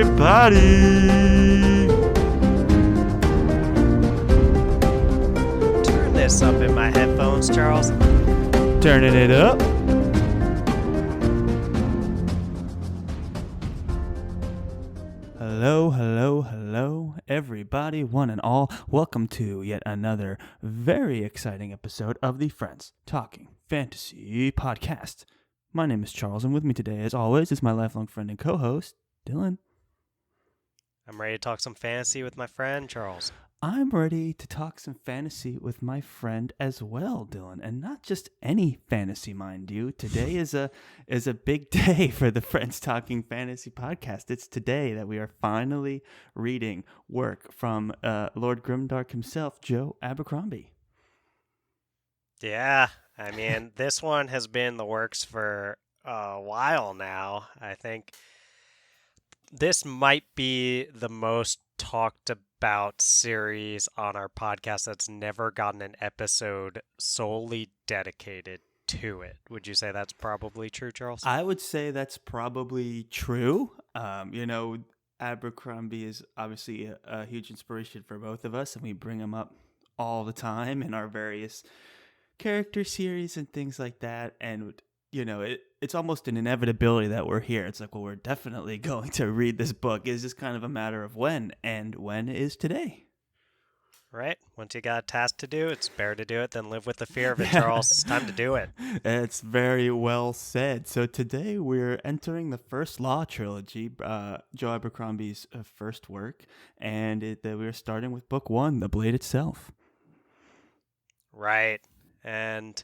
everybody. Turn this up in my headphones, Charles. Turning it up. Hello, everybody, one and all. Welcome to yet another very exciting episode of the Friends Talking Fantasy Podcast. My name is Charles, and with me today, as always, is my lifelong friend and co-host, Dylan. I'm ready to talk some fantasy with my friend, Charles. I'm ready to talk some fantasy with my friend as well, Dylan, and not just any fantasy, mind you. Today is a big day for the Friends Talking Fantasy Podcast. It's today that we are finally reading work from Lord Grimdark himself, Joe Abercrombie. Yeah, I mean, this one has been in the works for a while now. I think this might be the most talked about series on our podcast that's never gotten an episode solely dedicated to it. Would you say that's probably true, Charles? I would say that's probably true. Abercrombie is obviously a huge inspiration for both of us, and we bring him up all the time in our various character series and things like that. And it's almost an inevitability that we're here. It's like, well, we're definitely going to read this book. It's just kind of a matter of when, and when is today. Right. Once you got a task to do, it's better to do it than live with the fear of it, Charles. It's time to do it. It's very well said. So today we're entering the First Law Trilogy, Joe Abercrombie's first work, and we're starting with book 1, The Blade Itself. Right. And,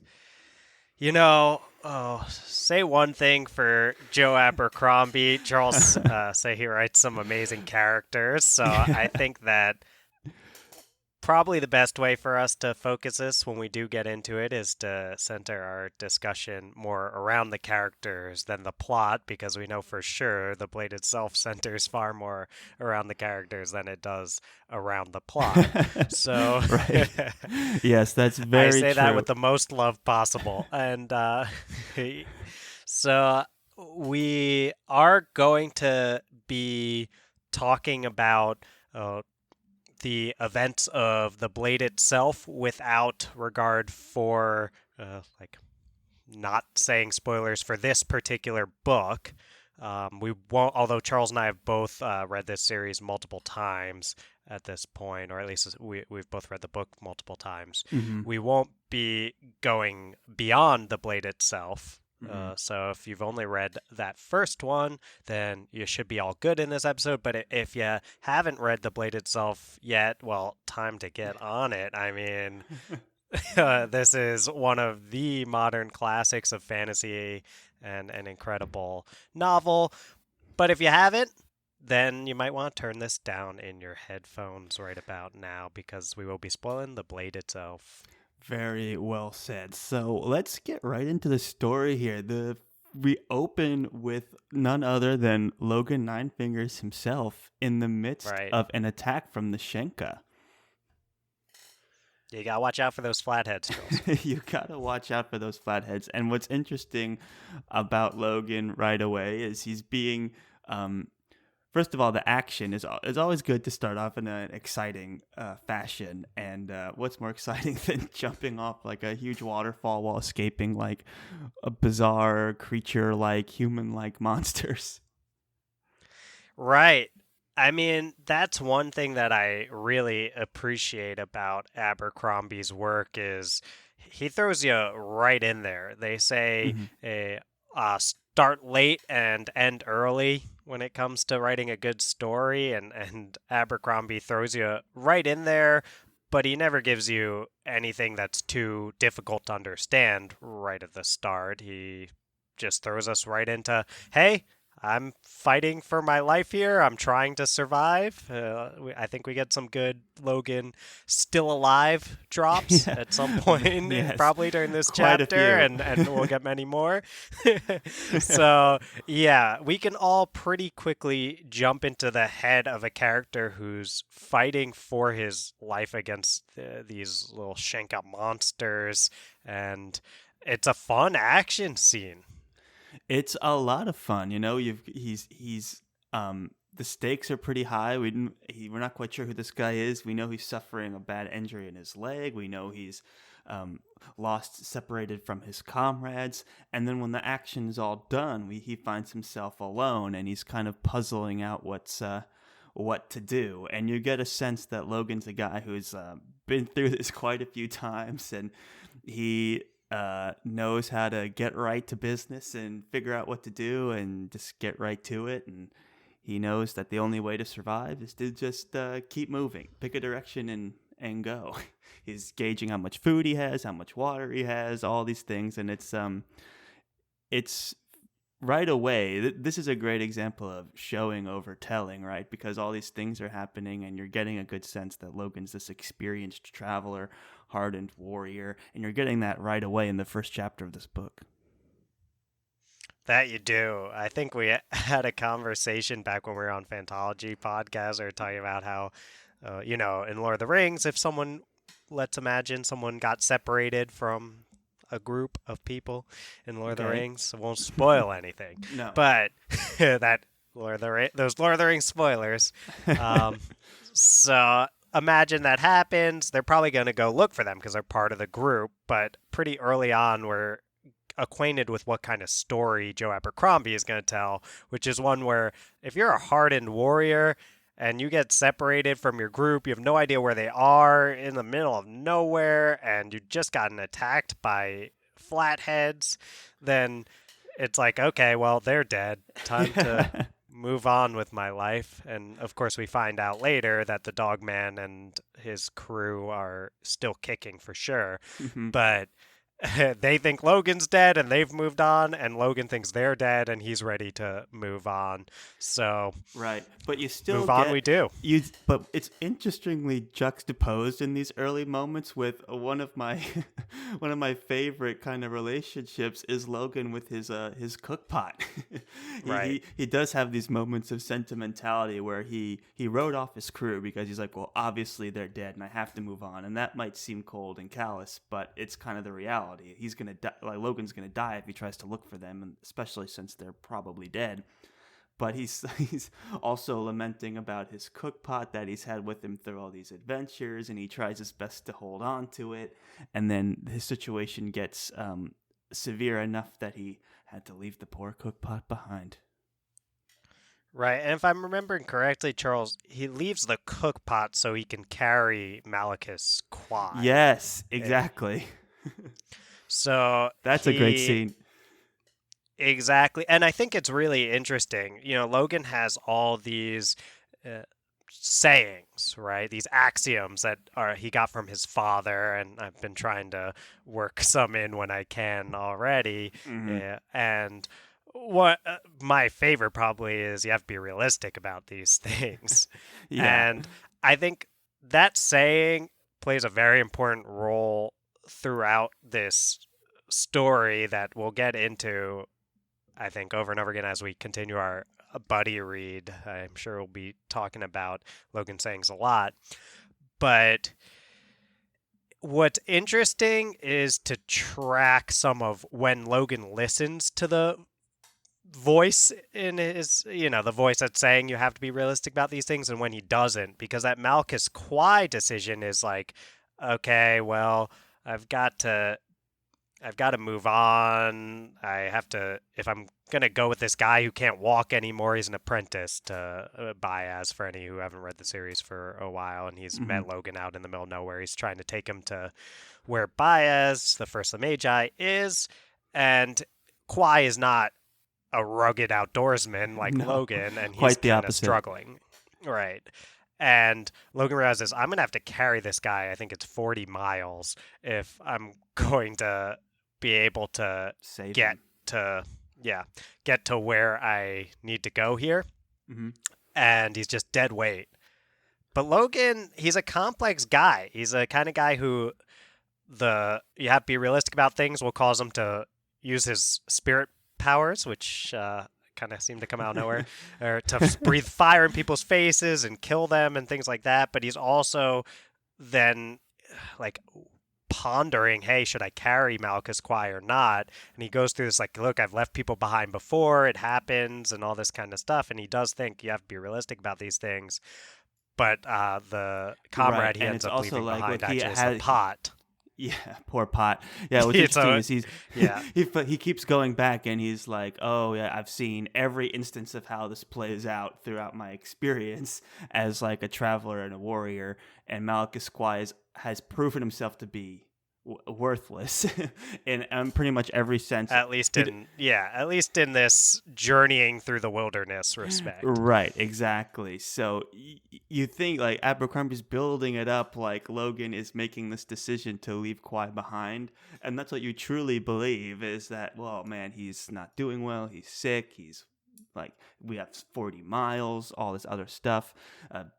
say one thing for Joe Abercrombie. Charles say he writes some amazing characters. So I think that probably the best way for us to focus this when we do get into it is to center our discussion more around the characters than the plot, because we know for sure the Blade itself centers far more around the characters than it does around the plot. So right. Yes, that's very true. I say that with the most love possible. And so we are going to be talking about the events of the Blade itself without regard for not saying spoilers for this particular book. We won't, although Charles and I have both read this series multiple times at this point, or at least we've both read the book multiple times. Mm-hmm. We won't be going beyond the Blade itself. Mm-hmm. So if you've only read that first one, then you should be all good in this episode. But if you haven't read The Blade itself yet, well, time to get on it. I mean, this is one of the modern classics of fantasy and an incredible novel. But if you haven't, then you might want to turn this down in your headphones right about now, because we will be spoiling The Blade itself. Very well said. So let's get right into the story here. We open with none other than Logan Nine Fingers himself in the midst of an attack from the Shenka. You gotta watch out for those flatheads, Charles. You gotta watch out for those flatheads. And what's interesting about Logan right away is he's being... First of all, the action is always good to start off in an exciting fashion. And what's more exciting than jumping off like a huge waterfall while escaping like a bizarre creature-like, human-like monsters? Right. I mean, that's one thing that I really appreciate about Abercrombie's work is he throws you right in there. They say start late and end early when it comes to writing a good story, and Abercrombie throws you right in there, but he never gives you anything that's too difficult to understand right at the start. He just throws us right into, hey, I'm fighting for my life here. I'm trying to survive. I think we get some good Logan still alive drops at some point, probably during this chapter, and we'll get many more. So, yeah, we can all pretty quickly jump into the head of a character who's fighting for his life against these little Shenka monsters, and it's a fun action scene. It's a lot of fun, you know. He's the stakes are pretty high. We're not quite sure who this guy is. We know he's suffering a bad injury in his leg. We know he's separated from his comrades. And then when the action is all done, he finds himself alone, and he's kind of puzzling out what to do. And you get a sense that Logan's a guy who's been through this quite a few times, and he knows how to get right to business and figure out what to do and just get right to it. And he knows that the only way to survive is to just keep moving, pick a direction and go. He's gauging how much food he has, how much water he has, all these things. And it's right away, this is a great example of showing over telling, right? Because all these things are happening and you're getting a good sense that Logan's this experienced traveler, hardened warrior, and you're getting that right away in the first chapter of this book. That you do. I think we had a conversation back when we were on Phantology podcast. We were talking about how, in Lord of the Rings, if someone, let's imagine someone got separated from a group of people in Lord of the Rings, it won't spoil anything. No. But those Lord of the Rings spoilers. So imagine that happens. They're probably going to go look for them because they're part of the group. But pretty early on, we're acquainted with what kind of story Joe Abercrombie is going to tell, which is one where if you're a hardened warrior and you get separated from your group, you have no idea where they are in the middle of nowhere, and you just gotten attacked by flatheads, then it's like, okay, well, they're dead. Time to move on with my life. And of course, we find out later that the dog man and his crew are still kicking for sure. But they think Logan's dead and they've moved on, and Logan thinks they're dead and he's ready to move on. So right, but you still move on. We do. But it's interestingly juxtaposed in these early moments with one of my favorite kind of relationships is Logan with his cook pot. Right. He does have these moments of sentimentality where he wrote off his crew because he's like, well, obviously they're dead and I have to move on, and that might seem cold and callous, but it's kind of the reality. He's gonna die. Like, Logan's gonna die if he tries to look for them, and especially since they're probably dead. But he's also lamenting about his cook pot that he's had with him through all these adventures, and he tries his best to hold on to it. And then his situation gets severe enough that he had to leave the poor cook pot behind. Right, and if I'm remembering correctly, Charles, he leaves the cook pot so he can carry Malachus' quad. Yes, exactly. So that's a great scene. Exactly. And I think it's really interesting. Logan has all these sayings, right? These axioms that he got from his father, and I've been trying to work some in when I can already. And what my favorite probably is you have to be realistic about these things. Yeah. And I think that saying plays a very important role throughout this story that we'll get into, I think, over and over again as we continue our buddy read. I'm sure we'll be talking about Logan sayings a lot. But what's interesting is to track some of when Logan listens to the voice in his, the voice that's saying you have to be realistic about these things, and when he doesn't, because that Malchus Quai decision is like, okay, well, I've got to move on. I have to, if I'm going to go with this guy who can't walk anymore, he's an apprentice to Baez, for any who haven't read the series for a while, and he's met Logan out in the middle of nowhere. He's trying to take him to where Baez, the first of the Magi, is, and Quai is not a rugged outdoorsman like Logan, and he's kind of struggling. Right. And Logan realizes, I'm going to have to carry this guy, I think it's 40 miles, if I'm going to be able to get to where I need to go here. And he's just dead weight. But Logan, he's a complex guy. He's a kind of guy who you have to be realistic about things will cause him to use his spirit powers, which kind of seem to come out of nowhere, or to breathe fire in people's faces and kill them and things like that. But he's also then like pondering, hey, should I carry Malchus Quai or not? And he goes through this like, look, I've left people behind before, it happens, and all this kind of stuff. And he does think you have to be realistic about these things. But the Right, comrade he and ends it's up also leaving like, behind look, he actually is the has pot. yeah, poor Pot. Yeah, what's interesting So, is yeah. he keeps going back and he's like, oh yeah, I've seen every instance of how this plays out throughout my experience as like a traveler and a warrior, and Malchus Quai has proven himself to be worthless in pretty much every sense. At least in this journeying through the wilderness respect. Right, exactly. So you think like Abercrombie's building it up like Logan is making this decision to leave Quai behind, and that's what you truly believe is that, well, man, he's not doing well, he's sick, he's like, we have 40 miles, all this other stuff.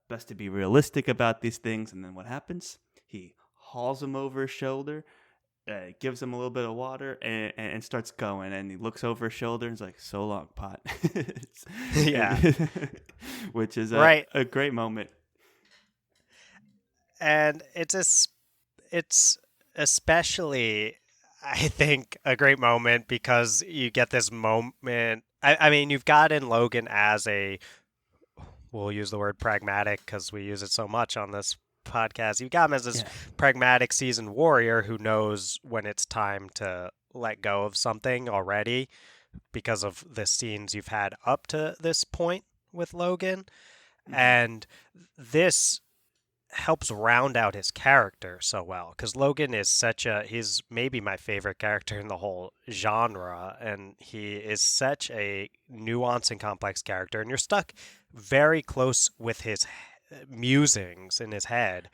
Best to be realistic about these things. And then what happens? He hauls him over his shoulder, gives him a little bit of water, and starts going. And he looks over his shoulder and is like, "So long, Pot." Yeah. Which is Right. a great moment. And it's especially, I think, a great moment because you get this moment. I mean, you've got in Logan as we'll use the word pragmatic because we use it so much on this podcast. You've got him as this pragmatic seasoned warrior who knows when it's time to let go of something already because of the scenes you've had up to this point with Logan. Mm-hmm. And this helps round out his character so well because Logan is he's maybe my favorite character in the whole genre, and he is such a nuanced and complex character, and you're stuck very close with his musings in his head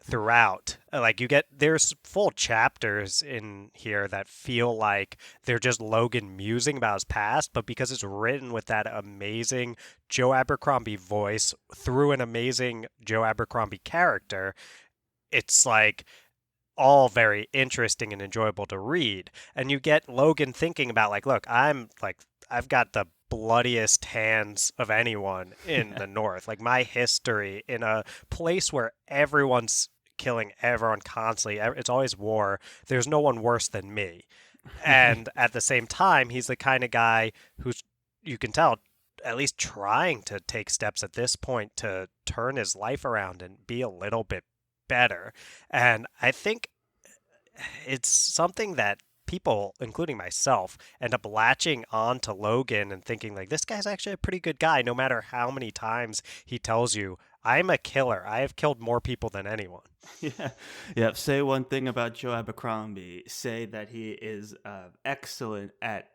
throughout. Like there's full chapters in here that feel like they're just Logan musing about his past, but because it's written with that amazing Joe Abercrombie voice through an amazing Joe Abercrombie character, it's like all very interesting and enjoyable to read. And you get Logan thinking about like, look, I've got the bloodiest hands of anyone in the North. Like my history in a place where everyone's killing everyone constantly. It's always war. There's no one worse than me. And at the same time, he's the kind of guy who's, you can tell, at least trying to take steps at this point to turn his life around and be a little bit better. And I think it's something that people, including myself, end up latching on to Logan and thinking like, this guy's actually a pretty good guy, no matter how many times he tells you, I'm a killer. I have killed more people than anyone. Yeah. Say one thing about Joe Abercrombie. Say that he is excellent at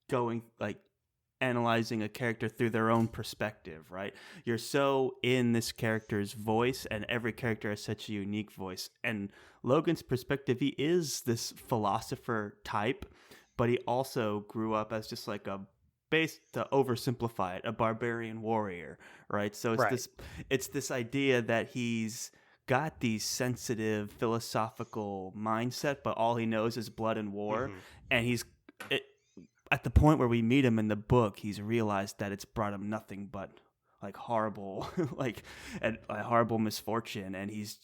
going like analyzing a character through their own perspective, right? You're so in this character's voice, and every character has such a unique voice. And Logan's perspective, he is this philosopher type, but he also grew up as just like to oversimplify it, a barbarian warrior, right? So it's this idea that he's got these sensitive philosophical mindset, but all he knows is blood and war. Mm-hmm. And at the point where we meet him in the book, he's realized that it's brought him nothing but like horrible, like a horrible misfortune, and he's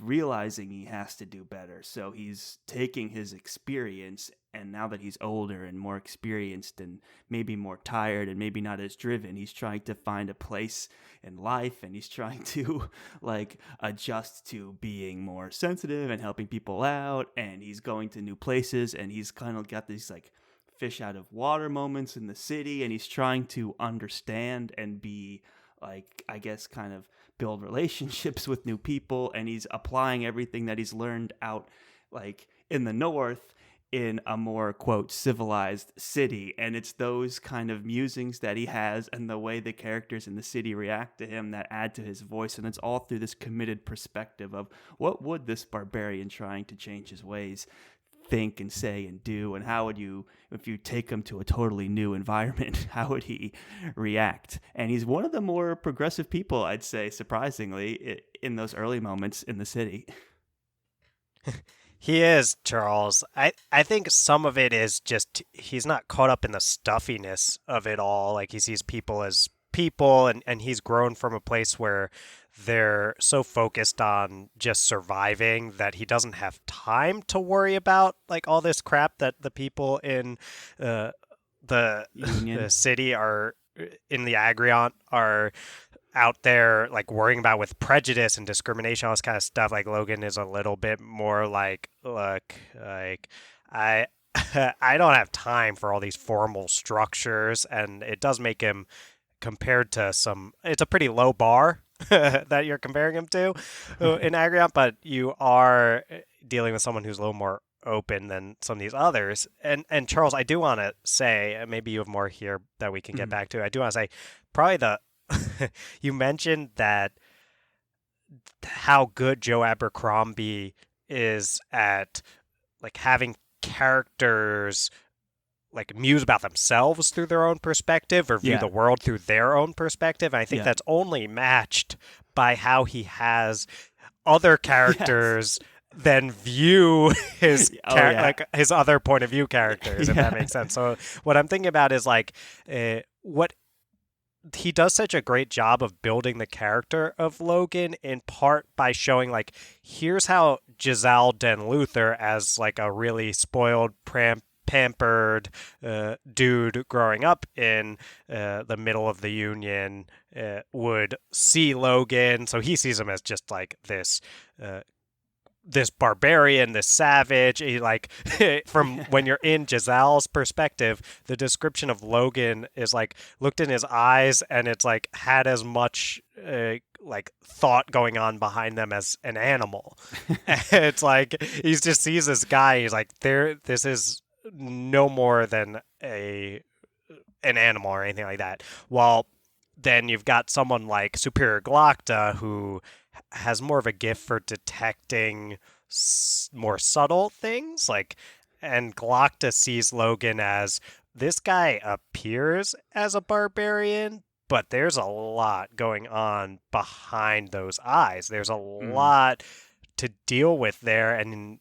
realizing he has to do better. So he's taking his experience, and now that he's older and more experienced and maybe more tired and maybe not as driven, he's trying to find a place in life, and he's trying to like adjust to being more sensitive and helping people out, and he's going to new places, and he's kind of got these like fish out of water moments in the city, and he's trying to understand and be like, I guess, kind of build relationships with new people, and he's applying everything that he's learned out like in the North in a more, quote, civilized city. And it's those kind of musings that he has and the way the characters in the city react to him that add to his voice, and it's all through this committed perspective of what would this barbarian trying to change his ways think and say and do, and how would you, if you take him to a totally new environment, how would he react? And he's one of the more progressive people, I'd say, surprisingly, in those early moments in the city. He is, Charles. I think some of it is just he's not caught up in the stuffiness of it all. Like he sees people as people, and he's grown from a place where they're so focused on just surviving that he doesn't have time to worry about like all this crap that the people in the Union. city are in the Agriont are out there like worrying about with prejudice and discrimination, all this kind of stuff. Like Logan is a little bit more like, look, like I I don't have time for all these formal structures, and it does make him compared to some. It's a pretty low bar that you're comparing him to in Agriont, but you are dealing with someone who's a little more open than some of these others. And Charles, I do want to say, maybe you have more here that we can get back to. I do want to say, probably the you mentioned that how good Joe Abercrombie is at like having characters like muse about themselves through their own perspective or view the world through their own perspective. And I think that's only matched by how he has other characters then view his like his other point of view characters, if that makes sense. So what I'm thinking about is like what he does such a great job of building the character of Logan, in part by showing like, here's how Giselle Den Luther, as like a really spoiled, pampered dude growing up in the middle of the Union, would see Logan. So he sees him as just like this barbarian, this savage. He, like, from when you're in Giselle's perspective, the description of Logan is like, looked in his eyes and it's like had as much like thought going on behind them as an animal. It's like he just sees this guy, he's like, this is no more than an animal or anything like that. While then you've got someone like Superior Glocta, who has more of a gift for detecting more subtle things, like, and Glocta sees Logan as, this guy appears as a barbarian, but there's a lot going on behind those eyes. There's a lot to deal with there, and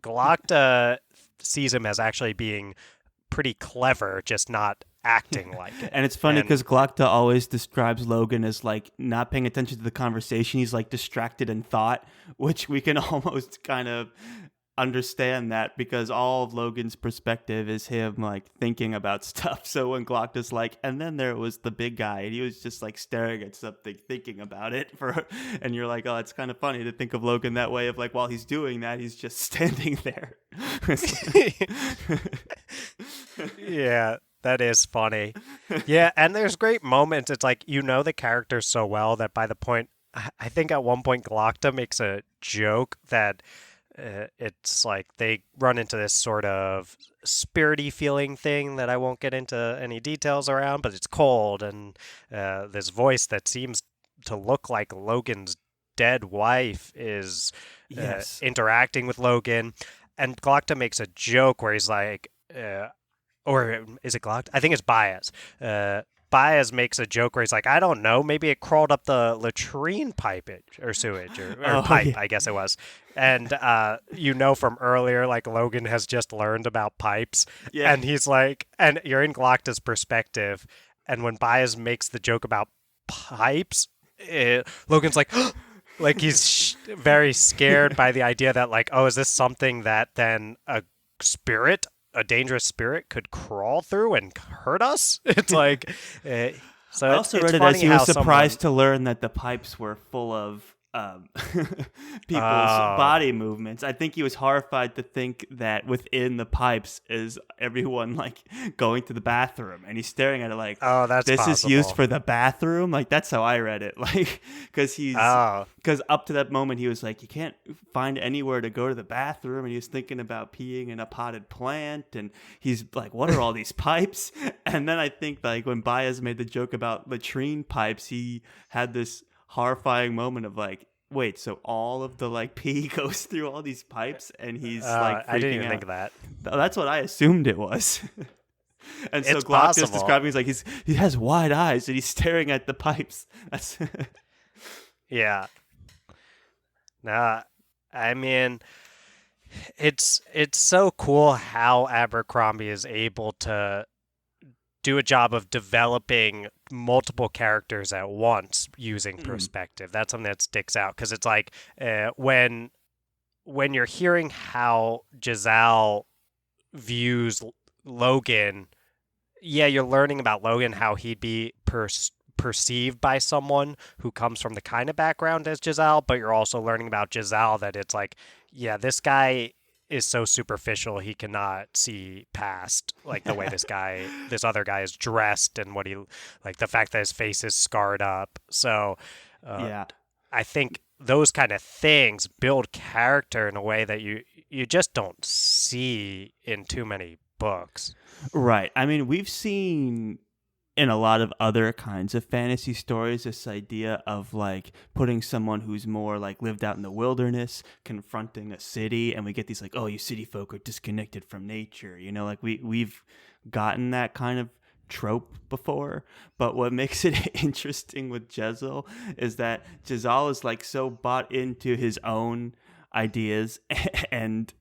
Glocta sees him as actually being pretty clever, just not acting like it. And it's funny because Glocta always describes Logan as like not paying attention to the conversation. He's like distracted in thought, which we can almost kind of understand that, because all of Logan's perspective is him like thinking about stuff. So when Glocta's like, and then there was the big guy, and he was just like staring at something, thinking about it and you're like, oh, it's kind of funny to think of Logan that way, of like, while he's doing that, he's just standing there. Yeah, that is funny. Yeah, and there's great moments. It's like, you know the character so well that by the point, I think at one point Glocta makes a joke that it's like they run into this sort of spirity feeling thing that I won't get into any details around, but it's cold, and this voice that seems to look like Logan's dead wife is interacting with Logan. And Glocta makes a joke where he's like, or is it Glocta? I think it's Baez. Baez makes a joke where he's like, I don't know, maybe it crawled up the latrine pipe or sewage or pipe, I guess it was. And you know from earlier, like, Logan has just learned about pipes. Yeah. And he's like, and you're in Glocta's perspective, and when Baez makes the joke about pipes, Logan's like, like he's very scared by the idea that like, oh, is this something that then a dangerous spirit could crawl through and hurt us? It's like, so I also read it as he was surprised to learn that the pipes were full of people's body movements. I think he was horrified to think that within the pipes is everyone like going to the bathroom, and he's staring at it like, oh, that's this possible. Is used for the bathroom. Like, that's how I read it. Like, because up to that moment he was like, you can't find anywhere to go to the bathroom, and he was thinking about peeing in a potted plant, and he's like, what are all these pipes? And then I think like when Baez made the joke about latrine pipes, he had this horrifying moment of like, wait, so all of the like pee goes through all these pipes, and he's like freaking I didn't even out. think of that. That's what I assumed it was. And so Glock is describing, he's like, he has wide eyes and he's staring at the pipes. That's yeah. Nah, I mean, it's so cool how Abercrombie is able to do a job of developing multiple characters at once using perspective. That's something that sticks out because it's like when you're hearing how Giselle views Logan, yeah, you're learning about Logan, how he'd be perceived by someone who comes from the kind of background as Giselle, but you're also learning about Giselle that it's like, yeah, this guy is so superficial he cannot see past like the way this other guy is dressed and what he like the fact that his face is scarred up. So I think those kind of things build character in a way that you just don't see in too many books. Right. I mean, we've seen in a lot of other kinds of fantasy stories this idea of like putting someone who's more like lived out in the wilderness confronting a city, and we get these like, oh, you city folk are disconnected from nature, you know, like we've gotten that kind of trope before. But what makes it interesting with Giselle is that Giselle is like so bought into his own ideas and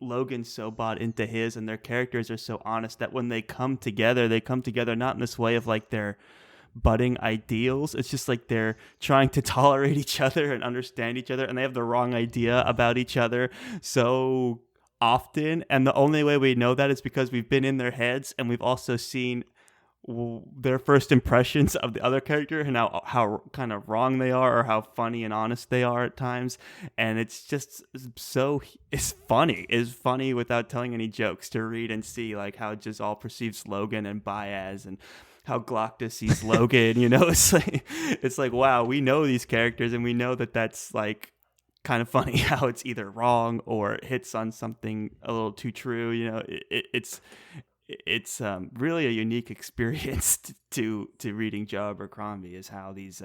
Logan's so bought into his, and their characters are so honest that when they come together not in this way of like they're budding ideals. It's just like they're trying to tolerate each other and understand each other, and they have the wrong idea about each other so often. And the only way we know that is because we've been in their heads, and we've also seen their first impressions of the other character and how kind of wrong they are or how funny and honest they are at times. And it's just it's funny without telling any jokes to read and see like how Giselle perceives Logan and Baez and how Glocta sees Logan. You know, it's like wow, we know these characters and we know that that's like kind of funny how it's either wrong or it hits on something a little too true. You know, it's really a unique experience to reading Joe Abercrombie, is how these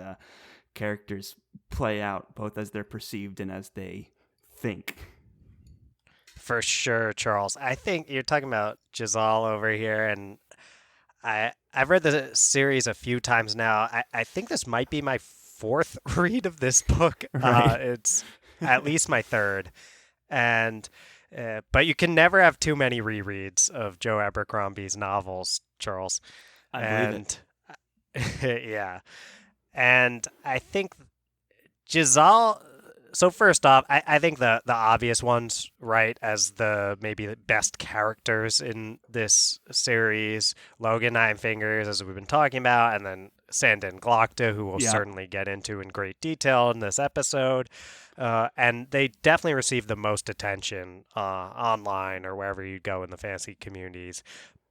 characters play out both as they're perceived and as they think. For sure, Charles. I think you're talking about Giselle over here, and I've read the series a few times now. I think this might be my fourth read of this book. Right. It's at least my third. And but you can never have too many rereads of Joe Abercrombie's novels, Charles. I believe it. Yeah. And I think Giselle. So first off, I think the obvious ones, right, as the maybe the best characters in this series, Logan Nine Fingers, as we've been talking about, and then Sandin Glocta, who we'll certainly get into in great detail in this episode. And they definitely receive the most attention online or wherever you go in the fantasy communities.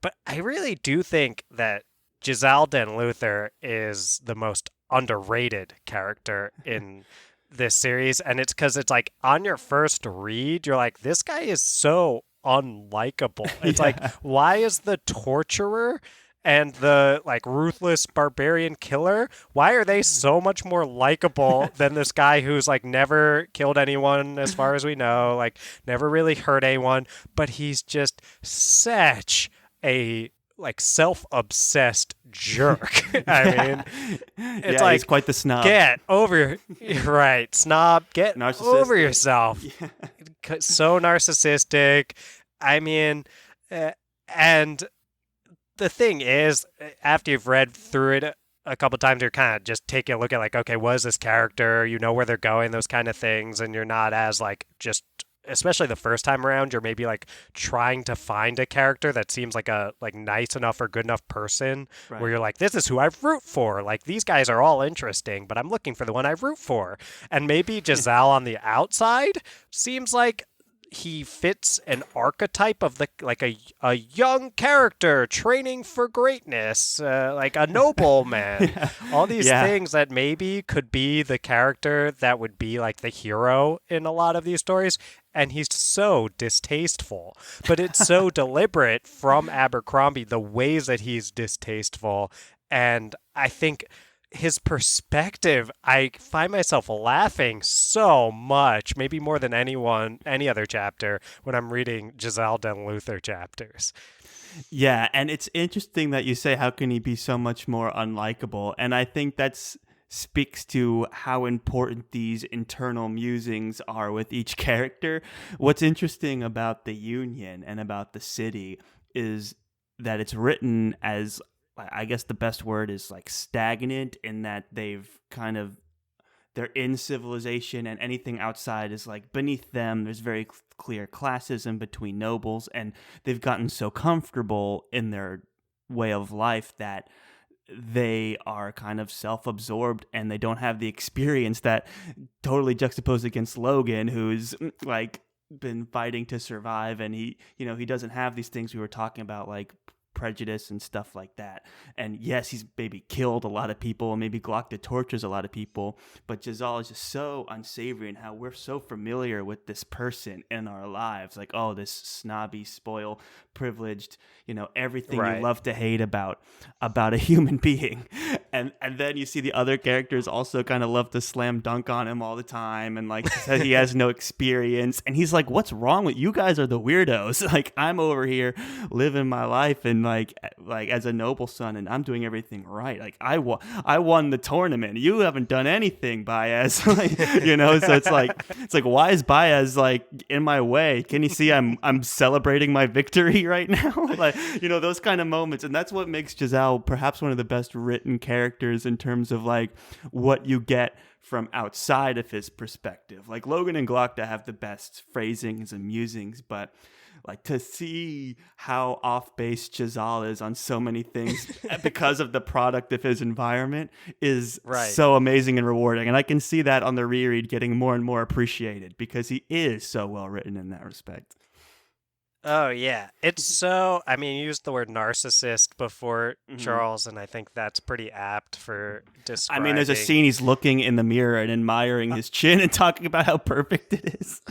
But I really do think that Giselle Den Luther is the most underrated character in this series, and it's because it's like on your first read you're like, this guy is so unlikable. It's like, why is the torturer and the like ruthless barbarian killer, why are they so much more likable than this guy who's like never killed anyone as far as we know, like never really hurt anyone, but he's just such a like self-obsessed jerk. I mean, it's like, he's quite the snob. Get over right, snob. Get over yourself. Yeah. So narcissistic. I mean, and the thing is, after you've read through it a couple times, you're kind of just taking a look at like, okay, what is this character? You know where they're going, those kind of things, and you're not as like just. Especially the first time around, you're maybe like trying to find a character that seems like a like nice enough or good enough person, right, where you're like, this is who I root for. Like these guys are all interesting, but I'm looking for the one I root for. And maybe Giselle on the outside seems like he fits an archetype of the like a young character training for greatness, like a nobleman. All these things that maybe could be the character that would be like the hero in a lot of these stories. And he's so distasteful, but it's so deliberate from Abercrombie, the ways that he's distasteful. And I think his perspective, I find myself laughing so much, maybe more than any other chapter when I'm reading Giselle Den Luther chapters. Yeah, and it's interesting that you say, how can he be so much more unlikable? And I think that's speaks to how important these internal musings are with each character. What's interesting about the Union and about the city is that it's written as I guess the best word is like stagnant, in that they're in civilization, and anything outside is like beneath them. There's very clear classism between nobles, and they've gotten so comfortable in their way of life that they are kind of self-absorbed, and they don't have the experience that totally juxtaposed against Logan, who's like been fighting to survive, and he doesn't have these things we were talking about, like prejudice and stuff like that. And yes, he's maybe killed a lot of people, and maybe Glocta tortures a lot of people, but Jazal is just so unsavory, and how we're so familiar with this person in our lives, like, oh, this snobby, spoiled, privileged, everything you love to hate about a human being. And then you see the other characters also kind of love to slam dunk on him all the time, and like said he has no experience, and he's like, what's wrong with you guys? Are the weirdos. Like, I'm over here living my life, and like as a noble son, and I'm doing everything right. Like, I won the tournament. You haven't done anything, Baez. Like, so it's like why is Baez like in my way? Can you see I'm celebrating my victory right now? Like, those kind of moments. And that's what makes Jazal perhaps one of the best written characters in terms of like what you get from outside of his perspective. Like, Logan and Glocta have the best phrasings and musings, but like, to see how off base Jazal is on so many things because of the product of his environment is so amazing and rewarding. And I can see that on the reread getting more and more appreciated, because he is so well written in that respect. Oh, yeah. It's so, I mean, you used the word narcissist before, Charles, and I think that's pretty apt for describing. I mean, there's a scene he's looking in the mirror and admiring his chin and talking about how perfect it is.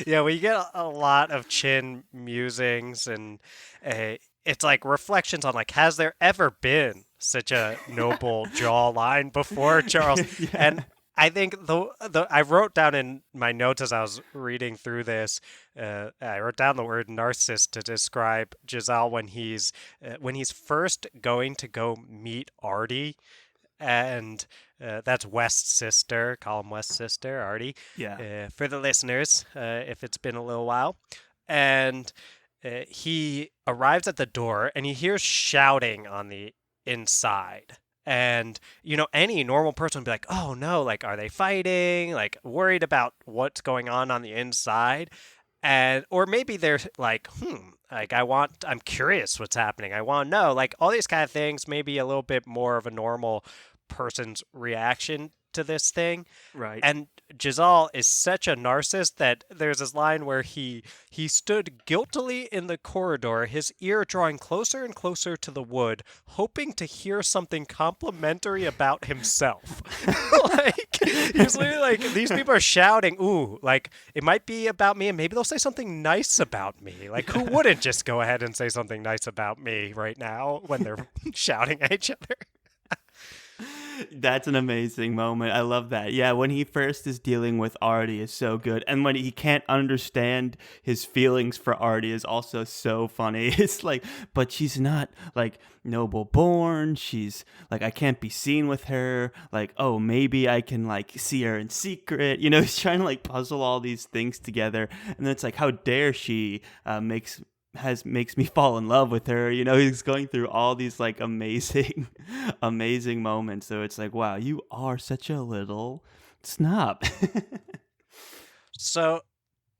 Yeah, we get a lot of chin musings, and it's like reflections on like, has there ever been such a noble jawline before, Charles? Yeah. And I think I wrote down in my notes as I was reading through this, I wrote down the word narcissist to describe Jazal when he's first going to go meet Artie. And that's West's sister. Call him West's sister, Artie. Yeah. For the listeners, if it's been a little while. And he arrives at the door, and he hears shouting on the inside. And, any normal person would be like, oh, no, like, are they fighting? Like, worried about what's going on the inside. Or maybe they're like, like, I'm curious what's happening. I want to know, like, all these kind of things, maybe a little bit more of a normal person's reaction to this thing. Right. And Jazal is such a narcissist that there's this line where he stood guiltily in the corridor, his ear drawing closer and closer to the wood, hoping to hear something complimentary about himself. Like, he's literally like, these people are shouting, ooh, like, it might be about me, and maybe they'll say something nice about me. Like, who wouldn't just go ahead and say something nice about me right now when they're shouting at each other? That's an amazing moment. I love that. Yeah, when he first is dealing with Artie is so good. And when he can't understand his feelings for Artie is also so funny. It's like, but she's not like noble born. She's like, I can't be seen with her. Like, oh, maybe I can like see her in secret. He's trying to like puzzle all these things together. And then it's like, how dare she makes me fall in love with her. He's going through all these like amazing moments. So it's like, wow, you are such a little snob. So,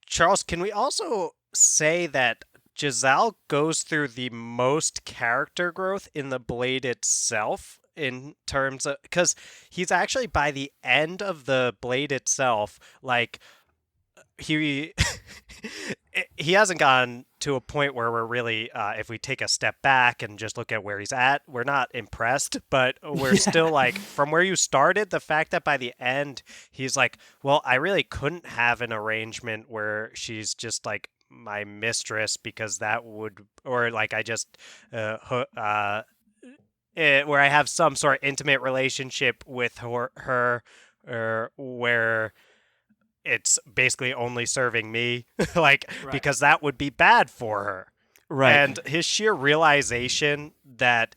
Charles, can we also say that Jazal goes through the most character growth in the Blade itself, in terms of, because he's actually, by the end of the Blade itself, like, he hasn't gotten to a point where we're really, if we take a step back and just look at where he's at, we're not impressed, but we're still like, from where you started, the fact that by the end he's like, well, I really couldn't have an arrangement where she's just like my mistress, because that would, or like I just where I have some sort of intimate relationship with her or where it's basically only serving me, like, right, because that would be bad for her. Right. And his sheer realization that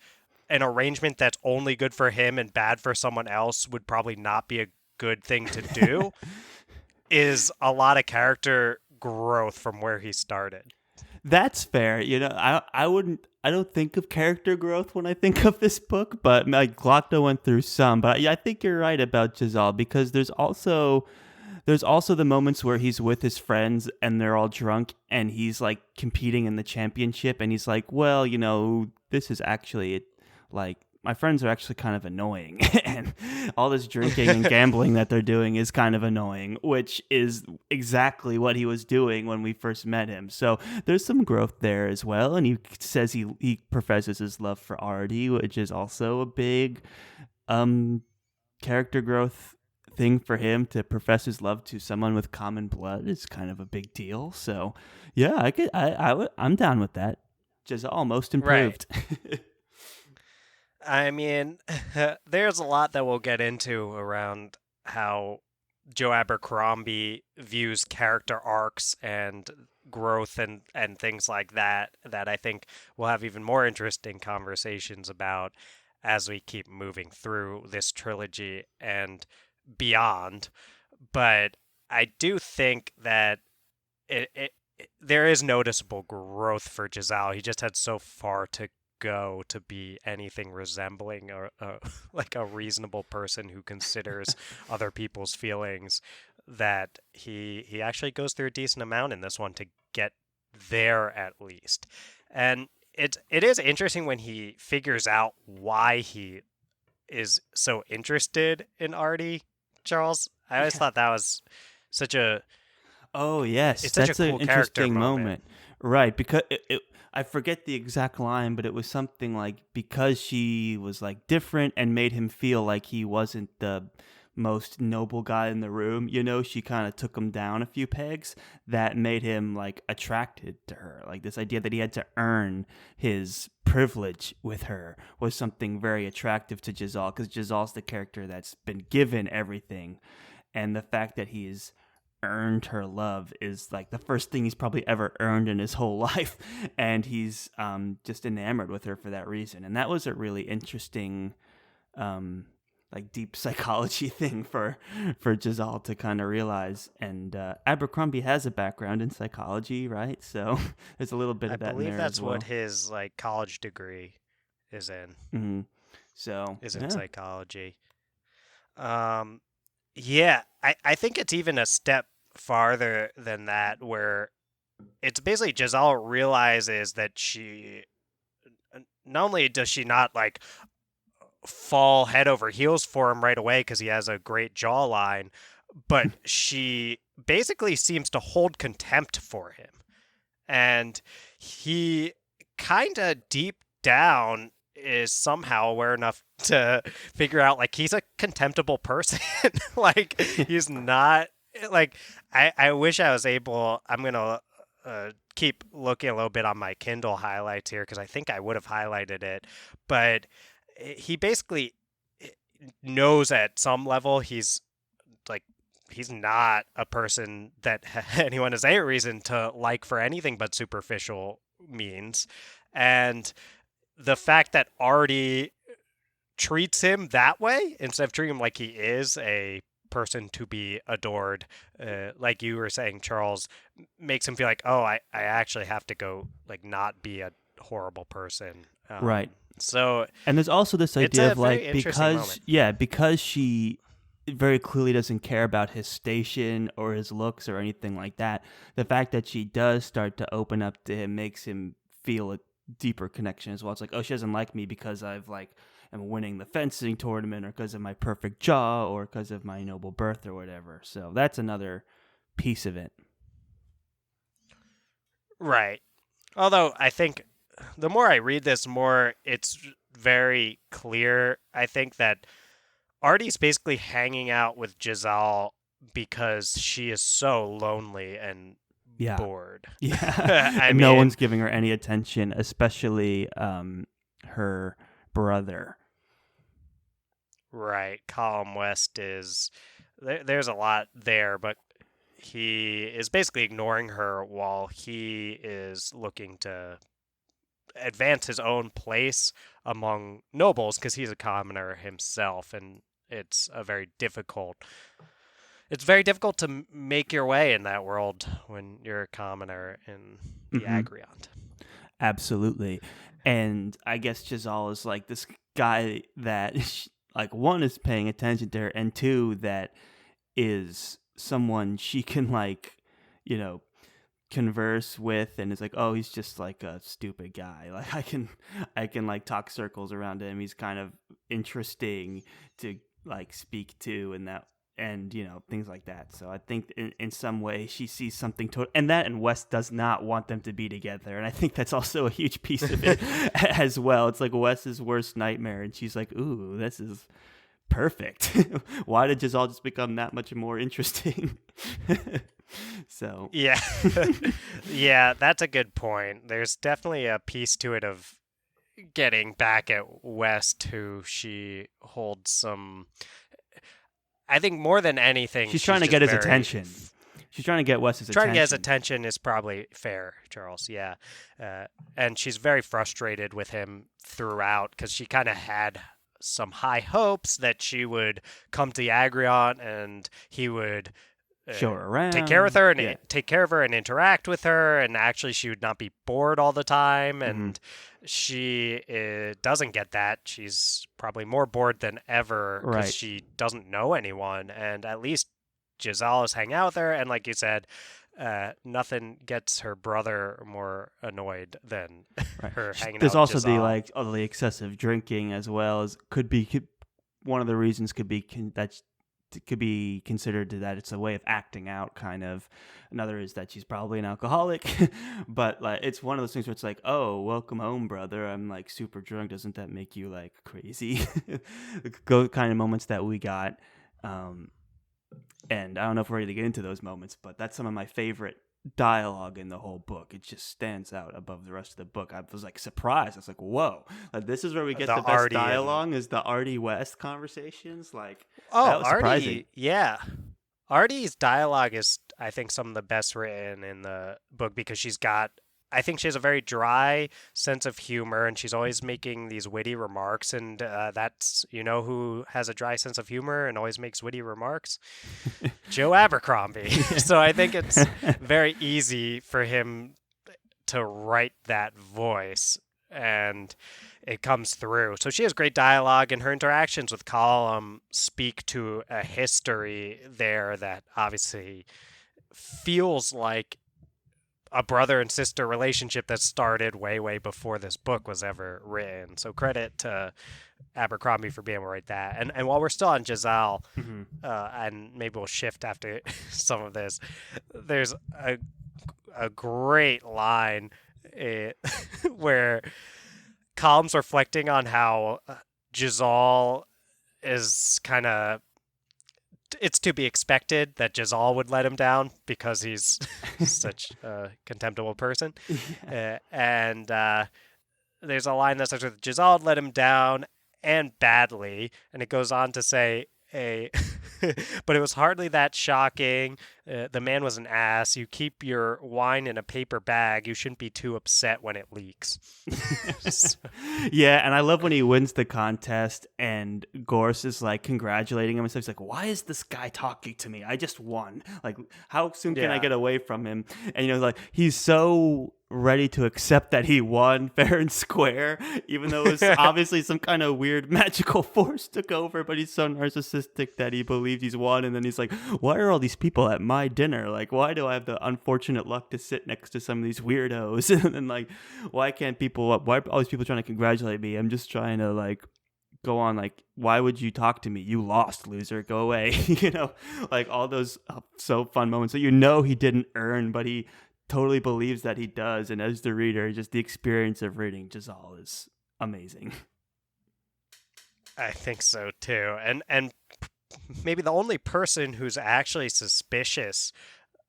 an arrangement that's only good for him and bad for someone else would probably not be a good thing to do is a lot of character growth from where he started. That's fair. I don't think of character growth when I think of this book, but like Glocta went through some. But yeah, I think you're right about Giselle because there's also the moments where he's with his friends and they're all drunk and he's like competing in the championship and he's like, well, this is actually like my friends are actually kind of annoying and all this drinking and gambling that they're doing is kind of annoying, which is exactly what he was doing when we first met him. So there's some growth there as well. And he says he professes his love for Artie, which is also a big character growth thing for him. To profess his love to someone with common blood is kind of a big deal. So yeah, I'm down with that. Just almost Right. improved. I mean, there's a lot that we'll get into around how Joe Abercrombie views character arcs and growth and things like that I think we'll have even more interesting conversations about as we keep moving through this trilogy and beyond. But I do think that there is noticeable growth for Giselle. He just had so far to go to be anything resembling like a reasonable person who considers other people's feelings, that he actually goes through a decent amount in this one to get there at least. And it is interesting when he figures out why he is so interested in Artie, Charles. I always Yeah. thought that was such a Oh yes, it's such a that's an cool character interesting moment. moment, right? Because I forget the exact line, but it was something like because she was like different and made him feel like he wasn't the most noble guy in the room. She kind of took him down a few pegs. That made him like attracted to her. Like this idea that he had to earn his privilege with her was something very attractive to Giselle, because Giselle's the character that's been given everything, and the fact that he's earned her love is like the first thing he's probably ever earned in his whole life, and he's just enamored with her for that reason. And that was a really interesting like deep psychology thing for Giselle to kind of realize. And Abercrombie has a background in psychology, right? So there's a little bit I of that in believe there as that's what well. his like college degree is in. hmm so Is in yeah. psychology. Um, yeah, I think it's even a step farther than that, where it's basically Giselle realizes that she not only does she not like fall head over heels for him right away because he has a great jawline, but she basically seems to hold contempt for him. And he kind of deep down is somehow aware enough to figure out like he's a contemptible person. Like he's not like I wish I was able. I'm gonna keep looking a little bit on my Kindle highlights here because I think I would have highlighted it, but he basically knows at some level like he's not a person that anyone has any reason to like for anything but superficial means. And the fact that Artie treats him that way instead of treating him like he is a person to be adored, like you were saying, Charles, makes him feel like, oh, I actually have to go like not be a horrible person. Right. So And there's also this it's idea a of very like, interesting moment. because she very clearly doesn't care about his station or his looks or anything like that. The fact that she does start to open up to him makes him feel a deeper connection as well. It's like, oh, she doesn't like me because am winning the fencing tournament, or because of my perfect jaw, or because of my noble birth, or whatever. So that's another piece of it. Right. Although I think the more I read this, more it's very clear. I think that Artie's basically hanging out with Giselle because she is so lonely and Yeah. bored. Yeah. I And no mean, one's giving her any attention, especially her brother. right. Column West is there's a lot there, but he is basically ignoring her while he is looking to advance his own place among nobles because he's a commoner himself, and it's a very difficult it's very difficult to make your way in that world when you're a commoner in the Hmm. Agriont. Absolutely. And I guess Giselle is like this guy that, like, one, is paying attention to her, and two, that is someone she can, like, you know, converse with, and it's like, oh, he's just like a stupid guy. Like, I can like talk circles around him. He's kind of interesting to like speak to, and that, and things like that. So I think in some way she sees something to, and Wes does not want them to be together, and I think that's also a huge piece of it as well. It's like Wes's worst nightmare, and she's like, ooh, this is perfect. Why did Giselle just become that much more interesting? So Yeah. Yeah, that's a good point. There's definitely a piece to it of getting back at West, who she holds some. I think more than anything, she's trying to get his attention. She's trying to get Wes's attention. Trying to get his attention is probably fair, Charles. Yeah. And she's very frustrated with him throughout because she kind of had some high hopes that she would come to the Agriont and he would show her around, take care of her and interact with her, and actually she would not be bored all the time. And she doesn't get that. She's probably more bored than ever because she doesn't know anyone, and at least Giselle is hanging out with her, and like you said, nothing gets her brother more annoyed than her hanging There's out with also Giselle. the excessive drinking as well, as could be one of the reasons could be considered that it's a way of acting out, kind of. Another is that she's probably an alcoholic, but like it's one of those things where it's like, oh, welcome home, brother. I'm like super drunk. Doesn't that make you like crazy? Go kind of moments that we got. And I don't know if we're ready to get into those moments, but that's some of my favorite dialogue in the whole book. It just stands out above the rest of the book. I was like surprised. I was like, whoa, like, this is where we get the best Artie dialogue is the Artie West conversations. Like, that was surprising. Artie, yeah. Artie's dialogue is, I think, some of the best written in the book because I think she has a very dry sense of humor, and she's always making these witty remarks. And that's, who has a dry sense of humor and always makes witty remarks? Joe Abercrombie. So I think it's very easy for him to write that voice, and it comes through. So she has great dialogue, and her interactions with Colum speak to a history there that obviously feels like a brother and sister relationship that started way, way before this book was ever written. So credit to Abercrombie for being able to write that. And while we're still on Giselle, and maybe we'll shift after some of this, there's a great line where Column's reflecting on how Giselle is kind of, it's to be expected that Giselle would let him down because he's such a contemptible person. And there's a line that starts with, Giselle let him down and badly. And it goes on to say, but it was hardly that shocking. The man was an ass. You keep your wine in a paper bag. You shouldn't be too upset when it leaks. Yeah, and I love when he wins the contest and Gorse is like congratulating him and stuff. He's like, why is this guy talking to me? I just won. Like, how soon can I get away from him? And like, he's so ready to accept that he won fair and square, even though it was obviously some kind of weird magical force took over, but he's so narcissistic that he believes he's won. And then he's like, why are all these people at my dinner? Like, why do I have the unfortunate luck to sit next to some of these weirdos? And then like, why are all these people trying to congratulate me? I'm just trying to like go on, like, why would you talk to me? You lost, loser, go away. Like all those so fun moments that he didn't earn, but he totally believes that he does. And as the reader, just the experience of reading Giselle is amazing. I think so too. And maybe the only person who's actually suspicious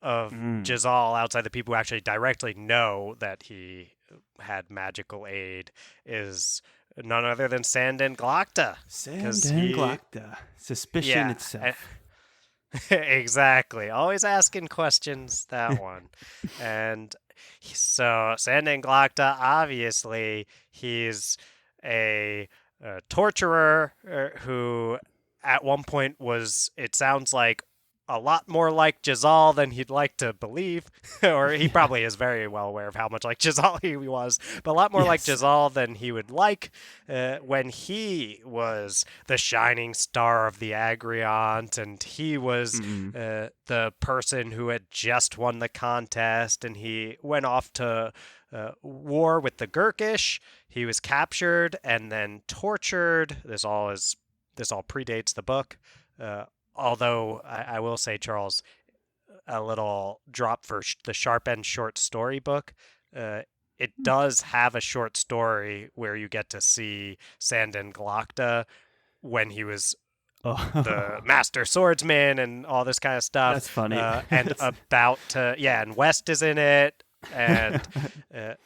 of Giselle outside the people who actually directly know that he had magical aid is none other than Sanden Glokta. Glokta. Suspicion itself. Exactly. Always asking questions, that one. And so Sanden Glokta, obviously, he's a torturer who at one point was, it sounds like, a lot more like Giselle than he'd like to believe, or he probably is very well aware of how much like Giselle he was, but a lot more like Yes. Giselle than he would like when he was the shining star of the Agriont, and he was Mm-mm. the person who had just won the contest, and he went off to war with the Gurkish. He was captured and then tortured. This all predates the book. Although I will say, Charles, a little drop for the Sharp End short story book. It does have a short story where you get to see Sandin Glokta when he was the Oh, master swordsman and all this kind of stuff. that's funny. And about to, and West is in it. And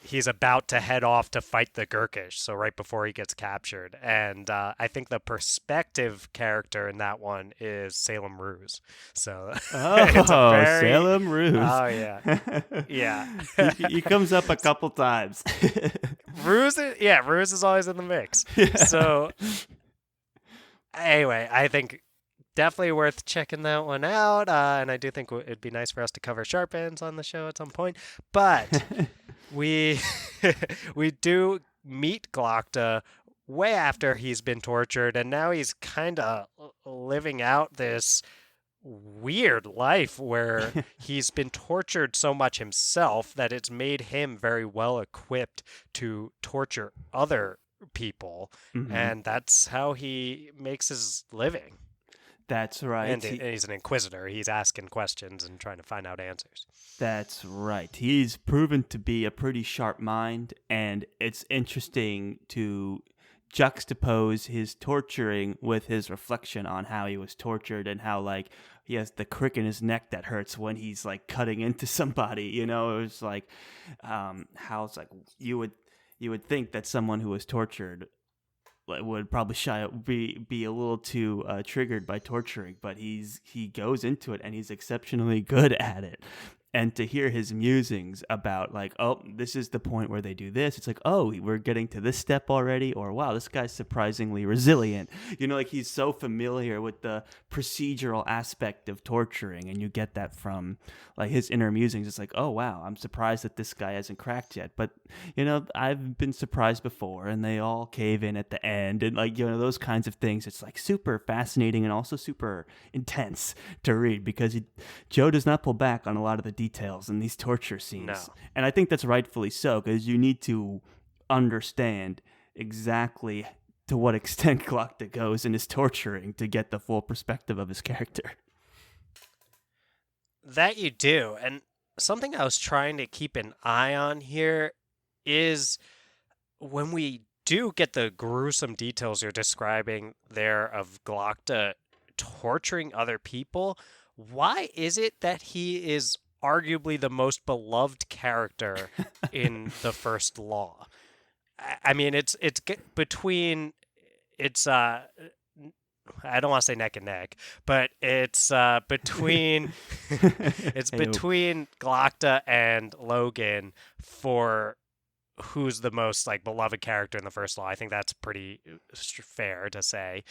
he's about to head off to fight the Gurkish, so right before he gets captured. And I think the perspective character in that one is Salem Ruse. So it's a very Salem Ruse. Oh yeah, yeah. he comes up a couple times. Ruse is always in the mix. Yeah. So anyway, I think definitely worth checking that one out. And I do think it'd be nice for us to cover Sharp Ends on the show at some point. But we we do meet Glokta way after he's been tortured, and now he's kind of living out this weird life where he's been tortured so much himself that it's made him very well equipped to torture other people, and that's how he makes his living. That's right. And he's an inquisitor. He's asking questions and trying to find out answers. That's right. He's proven to be a pretty sharp mind, and it's interesting to juxtapose his torturing with his reflection on how he was tortured and how, like, he has the crick in his neck that hurts when he's, like, cutting into somebody. You know, it was like how it's like you would think that someone who was tortured would probably be a little too triggered by torturing, but he goes into it and he's exceptionally good at it. And to hear his musings about, like, oh, this is the point where they do this. It's like, oh, we're getting to this step already. Or, wow, this guy's surprisingly resilient. You know, like, he's so familiar with the procedural aspect of torturing. And you get that from, like, his inner musings. It's like, oh, wow, I'm surprised that this guy hasn't cracked yet. But, you know, I've been surprised before. And they all cave in at the end. And, like, you know, those kinds of things. It's, like, super fascinating and also super intense to read. Because Joe does not pull back on a lot of the details in these torture scenes. No. And I think that's rightfully so, because you need to understand exactly to what extent Glokta goes in his torturing to get the full perspective of his character. That you do. And something I was trying to keep an eye on here is when we do get the gruesome details you're describing there of Glokta torturing other people, why is it that he is arguably the most beloved character in the First Law? I mean, it's between I don't want to say neck and neck, but it's between between Glokta and Logan for who's the most, like, beloved character in the First Law. I think that's pretty fair to say.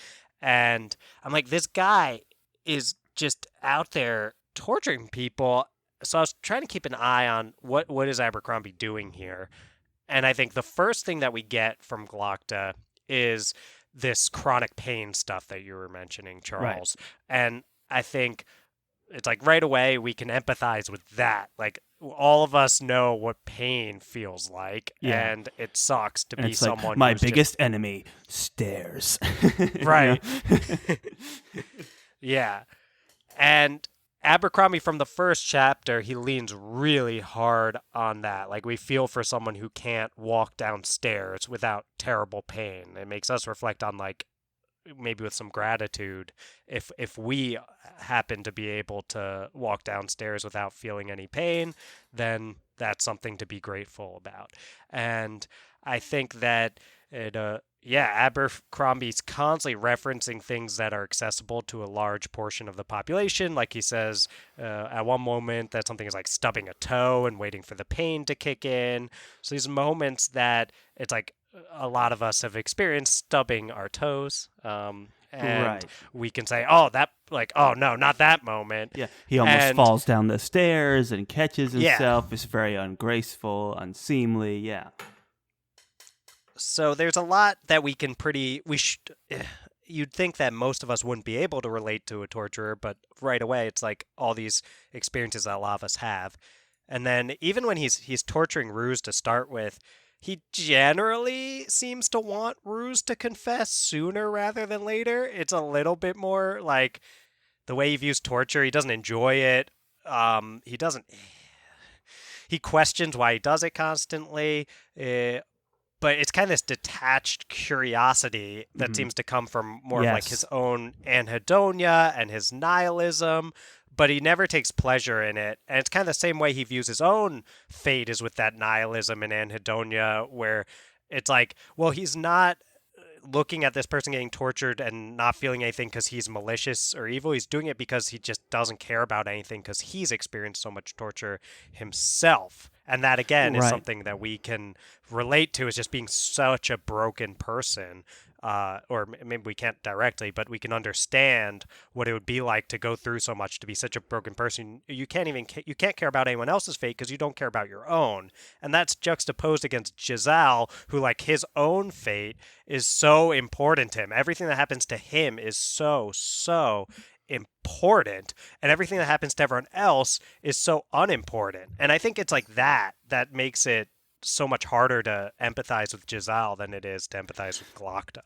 And I'm like, this guy is just out there torturing people. So I was trying to keep an eye on what is Abercrombie doing here. And I think the first thing that we get from Glokta is this chronic pain stuff that you were mentioning, Charles. Right. And I think it's like right away we can empathize with that. Like, all of us know what pain feels like, and it sucks to be someone like, my biggest enemy, stairs. Right. Yeah. And Abercrombie, from the first chapter, he leans really hard on that. Like, we feel for someone who can't walk downstairs without terrible pain. It makes us reflect on, like, maybe with some gratitude, if we happen to be able to walk downstairs without feeling any pain, then that's something to be grateful about. And I think that Abercrombie's constantly referencing things that are accessible to a large portion of the population. Like he says at one moment that something is like stubbing a toe and waiting for the pain to kick in. So these moments that it's like a lot of us have experienced stubbing our toes. and Right. we can say, oh, that, like, oh no, not that moment. Yeah, he almost And falls down the stairs and catches yeah, himself. It's very ungraceful, unseemly. Yeah. so there's a lot that you'd think that most of us wouldn't be able to relate to a torturer, but right away it's like all these experiences that a lot of us have. And then even when he's torturing Ruse to start with, he generally seems to want Ruse to confess sooner rather than later. It's a little bit more like the way he views torture. He doesn't enjoy it. He doesn't. He questions why he does it constantly. But it's kind of this detached curiosity that seems to come from more of like his Yes. own anhedonia and his nihilism, but he never takes pleasure in it. And it's kind of the same way he views his own fate is with that nihilism and anhedonia, where it's like, well, he's not looking at this person getting tortured and not feeling anything because he's malicious or evil. He's doing it because he just doesn't care about anything because he's experienced so much torture himself. And that, again, is Right. something that we can relate to, is just being such a broken person. Or maybe we can't directly, but we can understand what it would be like to go through so much, to be such a broken person. You can't care about anyone else's fate because you don't care about your own. And that's juxtaposed against Giselle, who, like, his own fate is so important to him. Everything that happens to him is so important, and everything that happens to everyone else is so unimportant. And I think it's like that makes it so much harder to empathize with Giselle than it is to empathize with Glokta.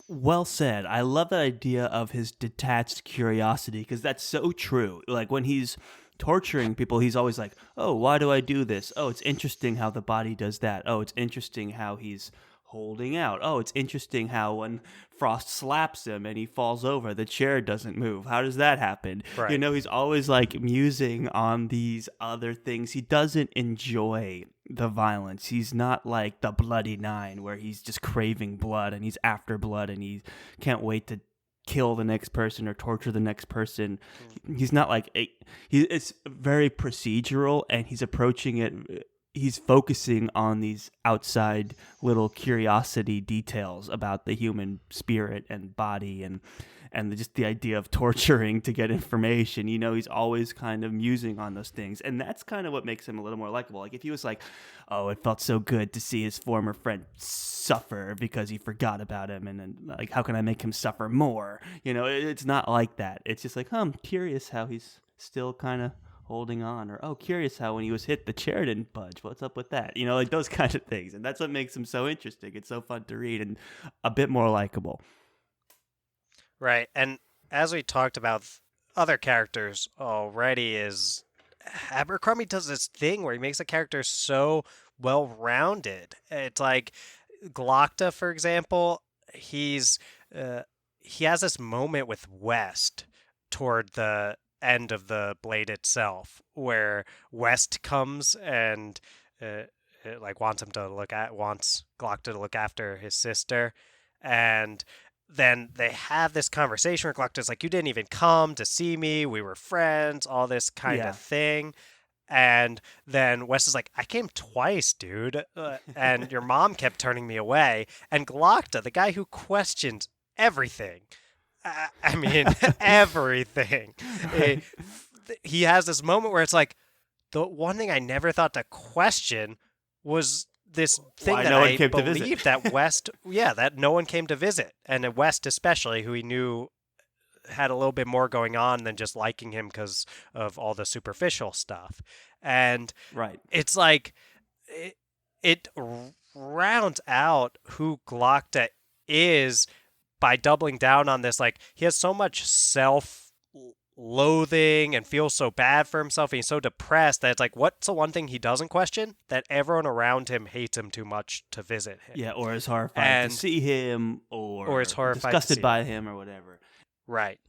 Well said. I love that idea of his detached curiosity because that's so true. Like when he's torturing people, he's always like, "Oh, why do I do this? Oh, it's interesting how the body does that. Oh, it's interesting how he's holding out. Oh, it's interesting how when Frost slaps him and he falls over, the chair doesn't move. How does that happen?" Right. You know, he's always like musing on these other things. He doesn't enjoy the violence. He's not like the Bloody Nine where he's just craving blood and he's after blood and he can't wait to kill the next person or torture the next person. He's not like it's very procedural and he's approaching it. He's focusing on these outside little curiosity details about the human spirit and body and just the idea of torturing to get information. You know, he's always kind of musing on those things. And that's kind of what makes him a little more likable. Like if he was like, "Oh, it felt so good to see his former friend suffer because he forgot about him. And then like, how can I make him suffer more?" You know, it's not like that. It's just like, I'm curious how he's still kind of holding on, or, "Oh, curious how when he was hit the chair didn't budge. What's up with that?" You know, like those kind of things. And that's what makes him so interesting. It's so fun to read and a bit more likable. Right. And as we talked about other characters already, is Abercrombie does this thing where he makes a character so well-rounded. It's like Glokta, for example, he has this moment with West toward the end of the Blade itself, where West comes and like wants Glokta to look after his sister, and then they have this conversation where Glokta's like, "You didn't even come to see me. We were friends," all this kind Yeah. of thing. And then Wes is like, "I came twice, dude, and your mom kept turning me away." And Glokta, the guy who questions everything, I mean, everything, he has this moment where it's like, the one thing I never thought to question was this thing Why that no one I came to visit. believed that West, that no one came to visit. And West especially, who he knew had a little bit more going on than just liking him because of all the superficial stuff. And Right. it's like, it rounds out who Glokta is by doubling down on this. Like, he has so much self-loathing and feels so bad for himself, and he's so depressed that it's like, what's the one thing he doesn't question? That everyone around him hates him too much to visit him. Yeah, or is horrified to see him, or is horrified to disgusted see by him, or whatever. Right.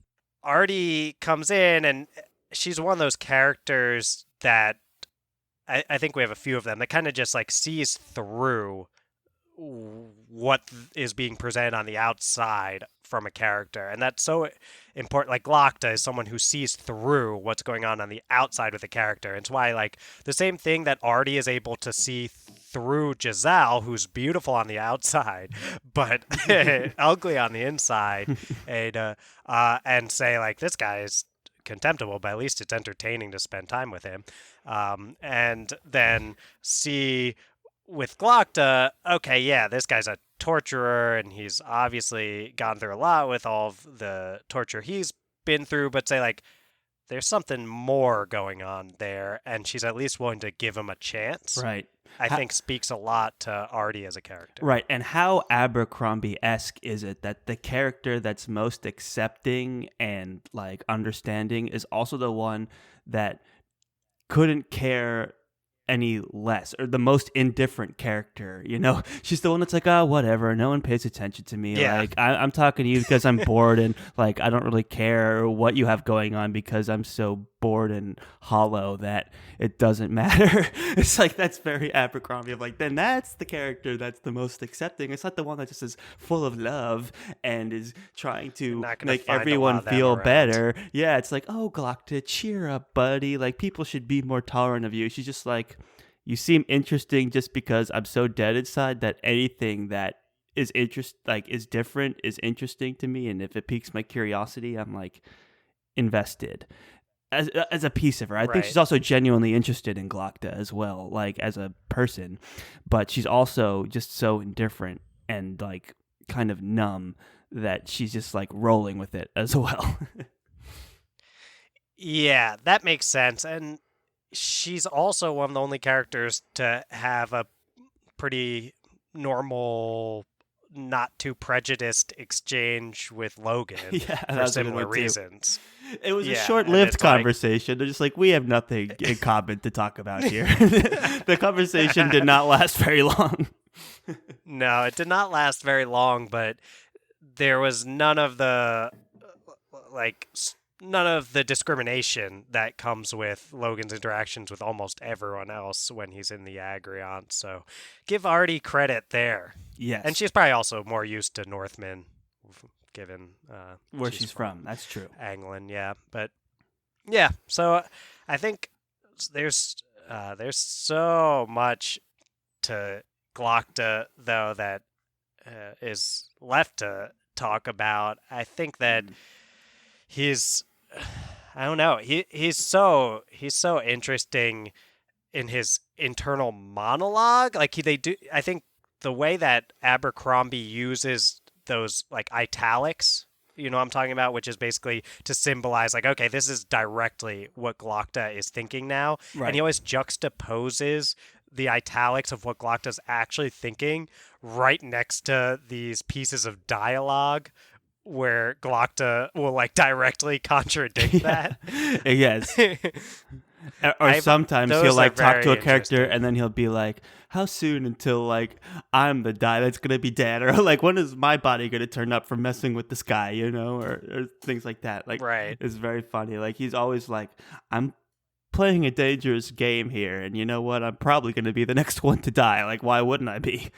Artie comes in, and she's one of those characters that I think we have a few of them that kind of just like sees through what is being presented on the outside from a character. And that's so important. Like, Glokta is someone who sees through what's going on the outside with the character. It's why, like, the same thing that Artie is able to see through Giselle, who's beautiful on the outside, but ugly on the inside, and say, like, this guy is contemptible, but at least it's entertaining to spend time with him. And then see with Glokta, okay, yeah, this guy's a torturer, and he's obviously gone through a lot with all of the torture he's been through, but say, like, there's something more going on there, and she's at least willing to give him a chance. Right. I think speaks a lot to Artie as a character. Right. And how Abercrombie-esque is it that the character that's most accepting and like understanding is also the one that couldn't care any less, or the most indifferent character, you know? She's the one that's like, oh, whatever, no one pays attention to me. Yeah. Like, I'm talking to you because I'm bored, and like, I don't really care what you have going on because I'm so bored and hollow that it doesn't matter. It's like, that's very Abercrombie of like, then that's the character that's the most accepting. It's not the one that just is full of love and is trying to make everyone feel better. Yeah, it's like, oh, Glokta, cheer up, buddy. Like, people should be more tolerant of you. She's just like, you seem interesting just because I'm so dead inside that anything that is is different is interesting to me, and if it piques my curiosity, I'm like invested as a piece of her. I think she's also genuinely interested in Glokta as well, like as a person, but she's also just so indifferent and like kind of numb that she's just like rolling with it as well. Yeah, that makes sense. And she's also one of the only characters to have a pretty normal, not too prejudiced exchange with Logan for similar reasons. It was a short-lived conversation. They're just like, we have nothing in common to talk about here. The conversation did not last very long. No, it did not last very long, but there was none of the discrimination that comes with Logan's interactions with almost everyone else when he's in the Agriant. So give Artie credit there. Yes. And she's probably also more used to Northmen, given where she's from. That's true. Anglin, yeah. But yeah, so I think there's so much to Glokta, though, that is left to talk about. I think that I don't know. He's so interesting in his internal monologue. Like I think the way that Abercrombie uses those like italics, you know what I'm talking about, which is basically to symbolize like, okay, this is directly what Glokta is thinking now. Right. And he always juxtaposes the italics of what Glokta's actually thinking right next to these pieces of dialogue where Glokta will like directly contradict that. Yes. Or sometimes he'll like talk to a character and then he'll be like, how soon until like I'm the guy that's gonna be dead, or like when is my body gonna turn up for messing with this guy, you know, or things like that. Like, it's very funny. Like, he's always like, I'm playing a dangerous game here, and you know what, I'm probably gonna be the next one to die. Like, why wouldn't I be?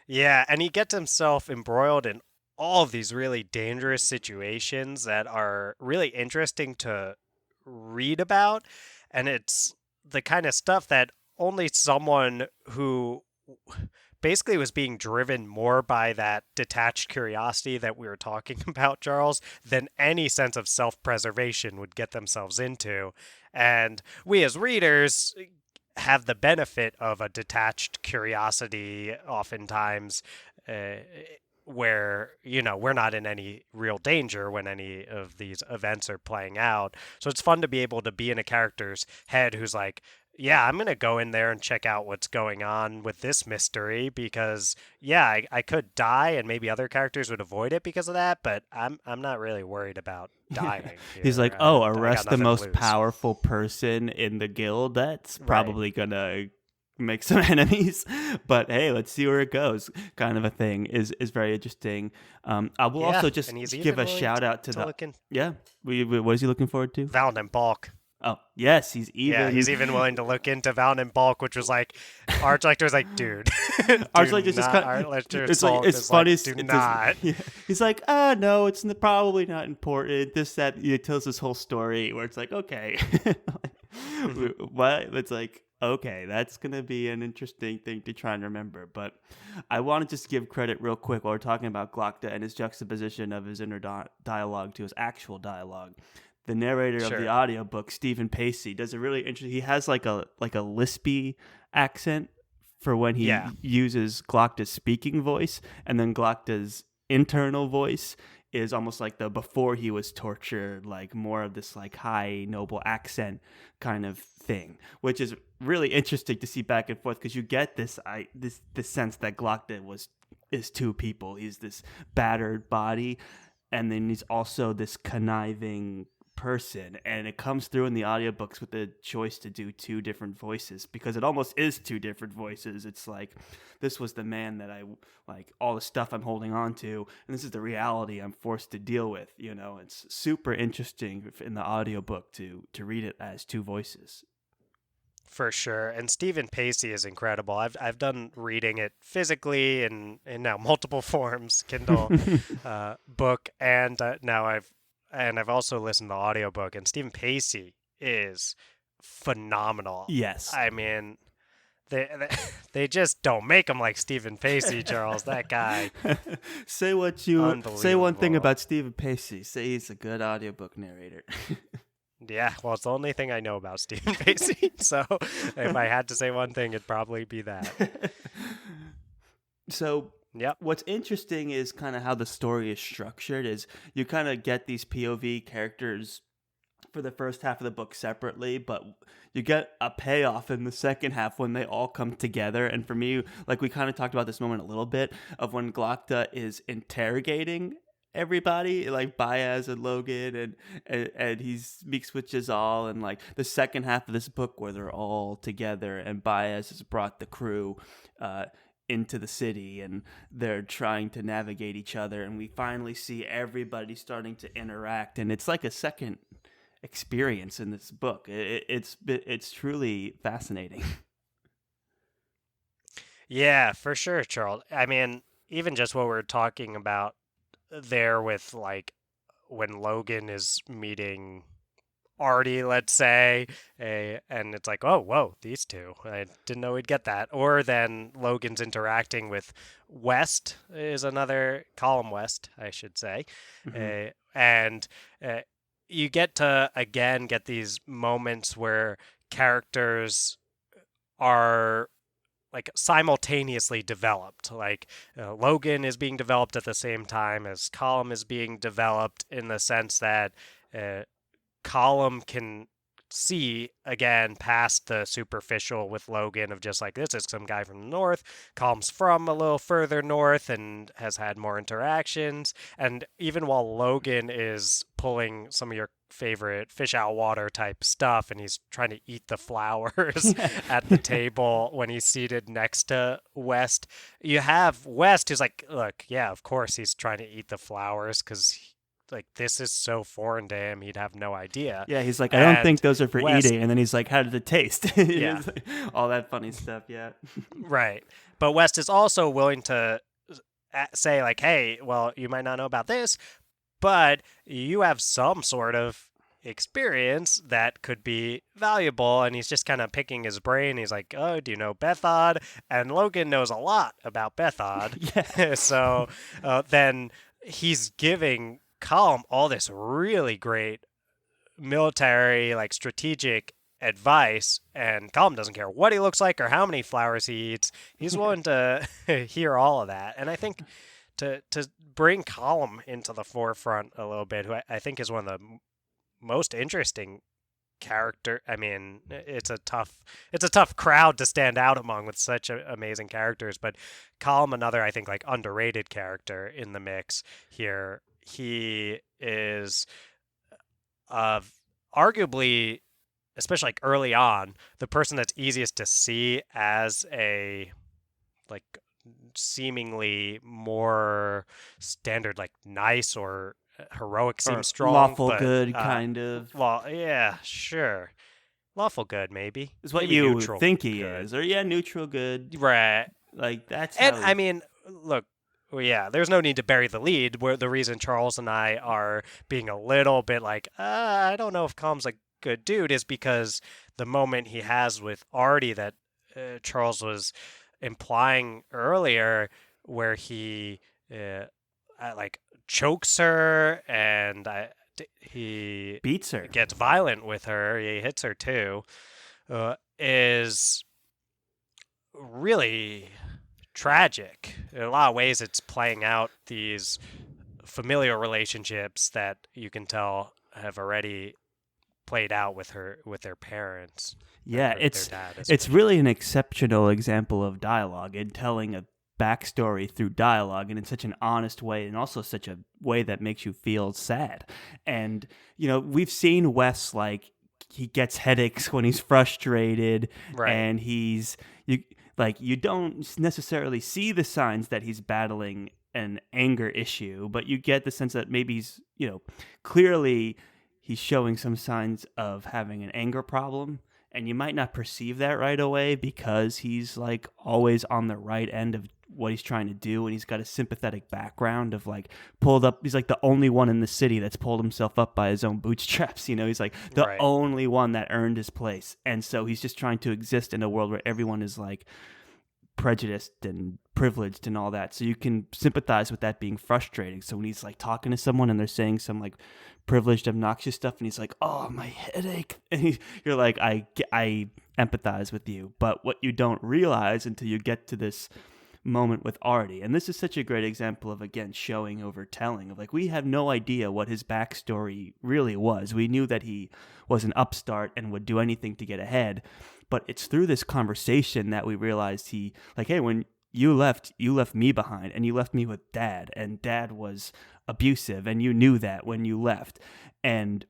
Yeah, and he gets himself embroiled in all of these really dangerous situations that are really interesting to read about, and it's the kind of stuff that only someone who basically was being driven more by that detached curiosity that we were talking about, Charles, than any sense of self-preservation would get themselves into. And we as readers have the benefit of a detached curiosity oftentimes, where, you know, we're not in any real danger when any of these events are playing out. So it's fun to be able to be in a character's head who's like, yeah, I'm going to go in there and check out what's going on with this mystery because, yeah, I could die and maybe other characters would avoid it because of that, but I'm not really worried about dying. He's like, oh, arrest the most powerful person in the guild. That's probably going to make some enemies, but hey, let's see where it goes, kind of a thing is very interesting. I will also just give a shout out to what is he looking forward to? Valen and Balk. Oh yes, he's even willing to look into Valen and Balk, which was like, Archlector's like, dude, Archlector's just kind of, it's funny. He's like, no, it's probably not important. This, that, he tells this whole story where it's like, okay, what? It's like, Okay, that's going to be an interesting thing to try and remember. But I want to just give credit real quick while we're talking about Glokta and his juxtaposition of his inner dialogue to his actual dialogue. The narrator of the Sure. audiobook, Stephen Pacey, does a really interesting. He has like a lispy accent for when he Yeah. uses Glokta's speaking voice, and then Glokta's internal voice is almost like the before he was tortured, like more of this like high noble accent kind of thing, which is really interesting to see back and forth because you get this sense that Glokta is two people. He's this battered body, and then he's also this conniving person, and it comes through in the audiobooks with the choice to do two different voices because it almost is two different voices. It's like this was the man that I like, all the stuff I'm holding on to, and this is the reality I'm forced to deal with. It's super interesting in the audiobook to read it as two voices. For sure. And Stephen Pacey is incredible. I've done reading it physically and in now multiple forms, Kindle, book, and now I've also listened to the audiobook, and Stephen Pacey is phenomenal. Yes. I mean, they just don't make him like Stephen Pacey, Charles. That guy. Say one thing about Stephen Pacey. Say he's a good audiobook narrator. Yeah, well, it's the only thing I know about Stephen Pacey. So if I had to say one thing, it'd probably be that. So yep. What's interesting is kind of how the story is structured. Is you kind of get these POV characters for the first half of the book separately, but you get a payoff in the second half when they all come together. And for me, like we kind of talked about this moment a little bit of when Glokta is interrogating everybody, like Baez and Logan, and he speaks with Jazal, and like the second half of this book where they're all together and Baez has brought the crew into the city and they're trying to navigate each other, and we finally see everybody starting to interact, and it's like a second experience in this book. It's truly fascinating. Yeah, for sure, Charles. I mean, even just what we're talking about there with like when Logan is meeting Artie, let's say, and it's like, oh, whoa, these two. I didn't know we'd get that. Or then Logan's interacting with West is another, Column West, I should say. Mm-hmm. And you get to, again, get these moments where characters are like simultaneously developed. Like Logan is being developed at the same time as Column is being developed, in the sense that Column can see again past the superficial with Logan of just like, this is some guy from the north. Column's from a little further north and has had more interactions. And even while Logan is pulling some of your favorite fish out of water type stuff, and he's trying to eat the flowers at the table when he's seated next to West, you have West who's like, look, yeah, of course he's trying to eat the flowers because like this is so foreign to him, he'd have no idea. Yeah, he's like, I don't think those are for West, eating. And then he's like, how did it taste? Yeah. All that funny stuff, yeah. Right. But West is also willing to say like, hey, well, you might not know about this, but you have some sort of experience that could be valuable. And he's just kind of picking his brain. He's like, oh, do you know Bethod? And Logan knows a lot about Bethod. Yeah. So then he's giving Column all this really great military, like strategic advice, and Column doesn't care what he looks like or how many flowers he eats. He's willing to hear all of that. And I think to bring Column into the forefront a little bit, who I think is one of the most interesting character. I mean, it's a tough crowd to stand out among with such amazing characters, but Column, another I think like underrated character in the mix here. He is arguably, especially like early on, the person that's easiest to see as a like seemingly more standard, like nice or heroic seems or strong, lawful but, good kind of. Well, yeah, sure. Lawful good, maybe. Is what maybe you neutral think he good. is. Or yeah, neutral good. Right. Like that's And how I mean, look, well, yeah, there's no need to bury the lead. Where the reason Charles and I are being a little bit like, I don't know if Column's a good dude is because the moment he has with Artie that Charles was implying earlier, where he like chokes her and he Beats her. gets violent with her, he hits her too, is really tragic. In a lot of ways, it's playing out these familial relationships that you can tell have already played out with their parents. Yeah, their dad it's really an exceptional example of dialogue and telling a backstory through dialogue, and in such an honest way, and also such a way that makes you feel sad. And we've seen Wes, like, he gets headaches when he's frustrated, right. And you don't necessarily see the signs that he's battling an anger issue, but you get the sense that maybe he's, clearly he's showing some signs of having an anger problem, and you might not perceive that right away because he's like always on the right end of what he's trying to do, and he's got a sympathetic background of like pulled up. He's like the only one in the city that's pulled himself up by his own bootstraps. He's like the right. only one that earned his place, and so he's just trying to exist in a world where everyone is like prejudiced and privileged and all that. So you can sympathize with that being frustrating. So when he's like talking to someone and they're saying some like privileged, obnoxious stuff, and he's like, "Oh, my headache," and you're like, I empathize with you. But what you don't realize until you get to this moment with Artie, and this is such a great example of, again, showing over telling, of like, we have no idea what his backstory really was. We knew that he was an upstart and would do anything to get ahead, but it's through this conversation that we realized he, like, hey, when you left me behind, and you left me with Dad, and Dad was abusive, and you knew that when you left. And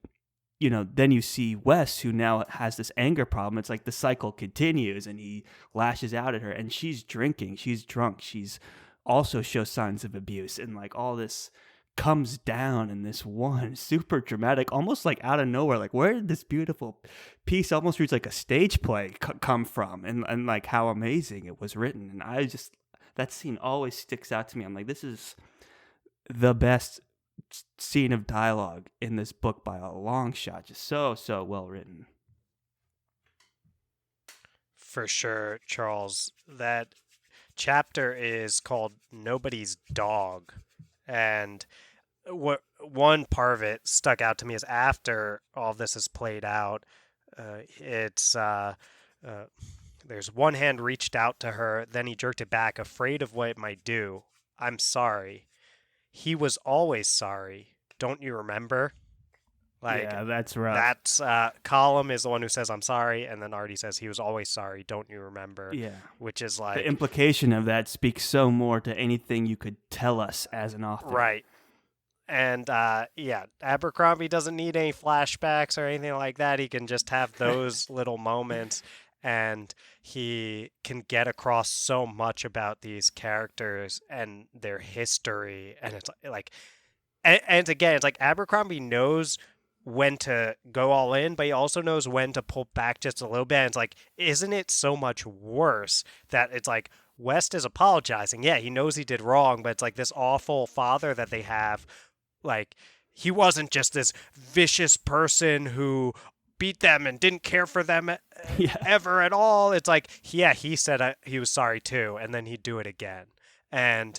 then you see Wes, who now has this anger problem. It's like the cycle continues, and he lashes out at her, and she's drinking, she's drunk, she's also shows signs of abuse, and like all this comes down in this one super dramatic, almost like out of nowhere. Like, where did this beautiful piece, almost reads like a stage play, come from? And like how amazing it was written. And that scene always sticks out to me. I'm like, this is the best scene of dialogue in this book by a long shot. Just so well written. For sure, Charles. That chapter is called Nobody's Dog. And what one part of it stuck out to me is after all this is played out, there's one hand reached out to her, then he jerked it back, afraid of what it might do. "I'm sorry. He was always sorry. Don't you remember?" Like, yeah, that's right. That's Colum is the one who says, "I'm sorry," and then Artie says, "He was always sorry. Don't you remember?" Yeah, which is like, the implication of that speaks so more to anything you could tell us as an author. Right. And Abercrombie doesn't need any flashbacks or anything like that. He can just have those little moments, and he can get across so much about these characters and their history. And it's like, and again, it's like Abercrombie knows when to go all in, but he also knows when to pull back just a little bit. And it's like, isn't it so much worse that it's like West is apologizing? Yeah, he knows he did wrong, but it's like this awful father that they have. Like, he wasn't just this vicious person who beat them and didn't care for them ever at all. It's like, yeah, he said he was sorry too, and then he'd do it again. And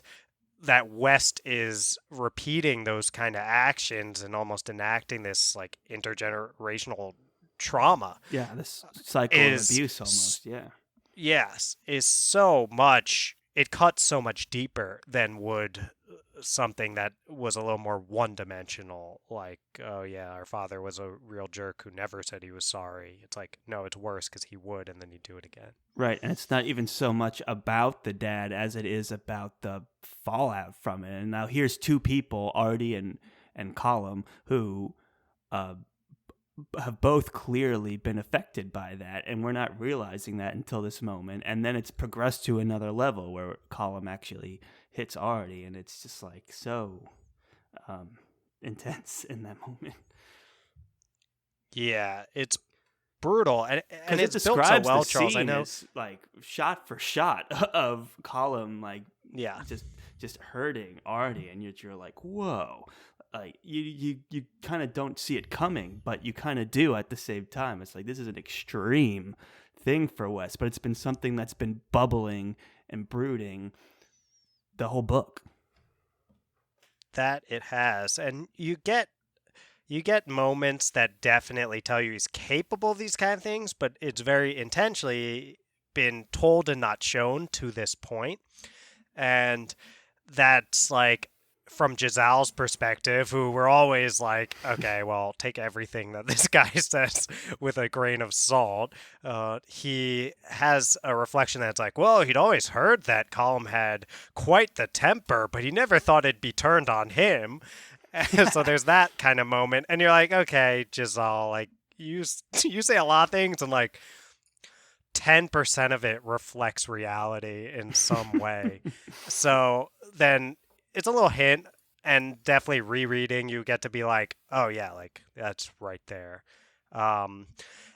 that West is repeating those kind of actions and almost enacting this like intergenerational trauma. Yeah, this cycle of abuse almost, yeah. Yes, is so much, it cuts so much deeper than would something that was a little more one-dimensional, like, oh yeah, our father was a real jerk who never said he was sorry. It's like, no, it's worse because he would, and then he'd do it again. Right, and it's not even so much about the dad as it is about the fallout from it. And now here's two people, Artie and Colum, who have both clearly been affected by that, and we're not realizing that until this moment. And then it's progressed to another level where Colum actually hits Artie, and it's just like so intense in that moment. Yeah, it's brutal, and it's it built so well, Charles. I know, as, like, shot for shot of Colum, like, yeah, just hurting Artie, and you're like, whoa. like you kind of don't see it coming, but you kind of do at the same time. It's like this is an extreme thing for Wes, but it's been something that's been bubbling and brooding the whole book. That it has. And you get moments that definitely tell you he's capable of these kind of things, but it's very intentionally been told and not shown to this point. And that's like from Giselle's perspective, who we're always like, okay, well, take everything that this guy says with a grain of salt. He has a reflection that's like, well, he'd always heard that Colum had quite the temper, but he never thought it'd be turned on him. So there's that kind of moment, and you're like, okay, Giselle, like you say a lot of things, and like 10% of it reflects reality in some way. So then it's a little hint, and definitely rereading, you get to be like, oh yeah, like that's right there. And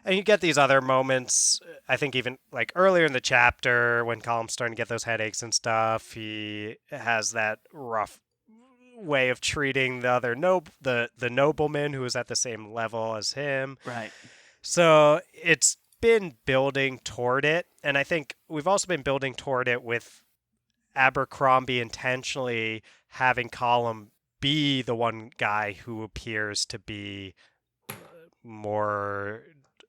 you get these other moments, I think even like earlier in the chapter when Colum's starting to get those headaches and stuff, he has that rough way of treating the other the nobleman who is at the same level as him. Right. So it's been building toward it, and I think we've also been building toward it with Abercrombie intentionally having Colum be the one guy who appears to be more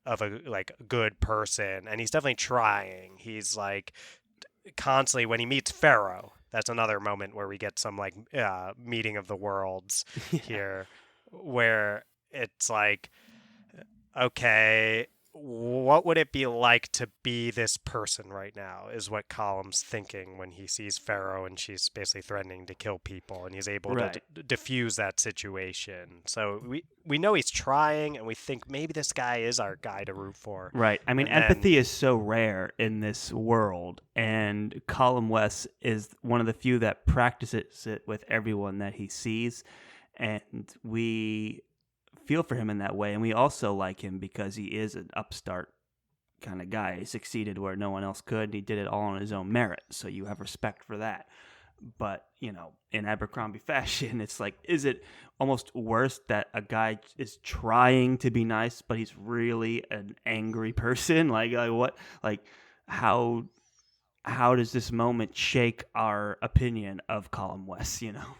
of a like good person, and he's definitely trying. He's like constantly when he meets Pharaoh. That's another moment where we get some like meeting of the worlds here, where it's like, okay, what would it be like to be this person right now is what Colum's thinking when he sees Pharaoh and she's basically threatening to kill people, and he's able to diffuse that situation. So we know he's trying, and we think maybe this guy is our guy to root for. Right. I mean, empathy is so rare in this world, and Colum West is one of the few that practices it with everyone that he sees, and we feel for him in that way, and we also like him because he is an upstart kind of guy. He succeeded where no one else could, and he did it all on his own merit, so you have respect for that. But, you know, in Abercrombie fashion, it's like, is it almost worse that a guy is trying to be nice, but he's really an angry person? Like what? Like, how does this moment shake our opinion of Colum West, you know?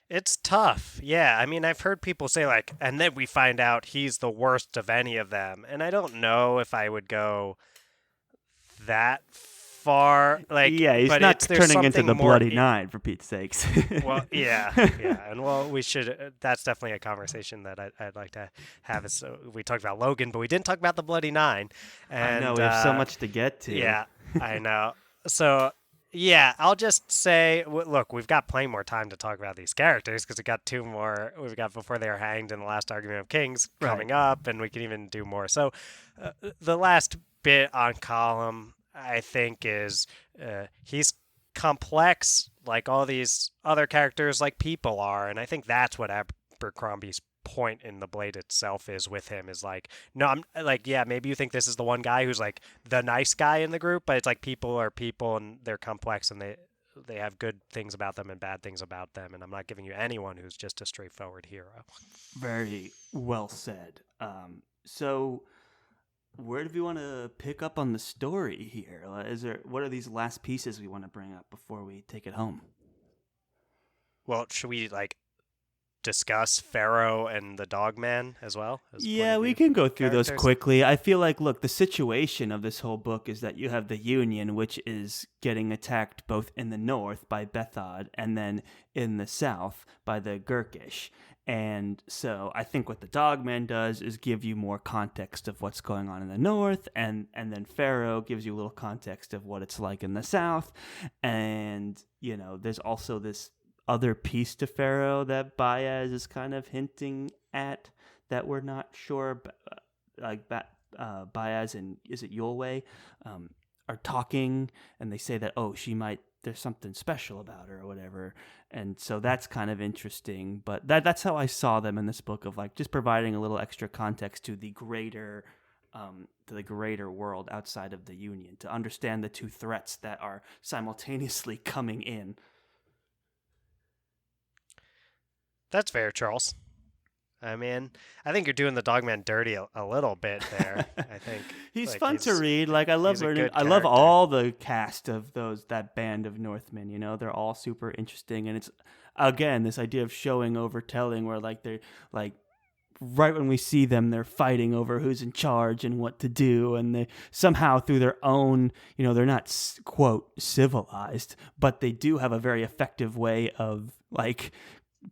It's tough. Yeah. I mean, I've heard people say, like, and then we find out he's the worst of any of them. And I don't know if I would go that far. Like, yeah, he's not turning into the Bloody Nine, for Pete's sakes. Well, yeah. And well, we should, that's definitely a conversation that I'd like to have. So we talked about Logan, but we didn't talk about the Bloody Nine. And, I know, we have so much to get to. Yeah, I know. So, yeah, I'll just say, look, we've got plenty more time to talk about these characters because we got two more. We've got Before They Are Hanged and The Last Argument of Kings coming up, and we can even do more. So the last bit on Colum, I think, is he's complex like all these other characters like people are, and I think that's what Abercrombie's point in the Blade itself is with him is like, no, I'm like, yeah, maybe you think this is the one guy who's like the nice guy in the group, but it's like people are people and they're complex and they have good things about them and bad things about them, and I'm not giving you anyone who's just a straightforward hero. Very well said. So where do we want to pick up on the story here? What are these last pieces we want to bring up before we take it home? Well, should we like discuss Pharaoh and the Dogman as well? Yeah, we can go through those quickly. I feel like, look, the situation of this whole book is that you have the Union, which is getting attacked both in the north by Bethod and then in the south by the Gurkish. And so I think what the Dogman does is give you more context of what's going on in the north, and then Pharaoh gives you a little context of what it's like in the south. And, you know, there's also this other piece to Pharaoh that Baez is kind of hinting at that we're not sure, like Baez and is it Yulway are talking, and they say that, oh, there's something special about her or whatever, and so that's kind of interesting. But that's how I saw them in this book, of like just providing a little extra context to the greater world outside of the Union, to understand the two threats that are simultaneously coming in. That's fair, Charles. I mean, I think you're doing the Dogman dirty a little bit there. I think He's like fun to read. Like, I love he's a learning. good I love character. all the cast of that band of Northmen. You know, they're all super interesting, and it's again this idea of showing over telling, where like they're like right when we see them, they're fighting over who's in charge and what to do, and they somehow through their own, they're not quote civilized, but they do have a very effective way of like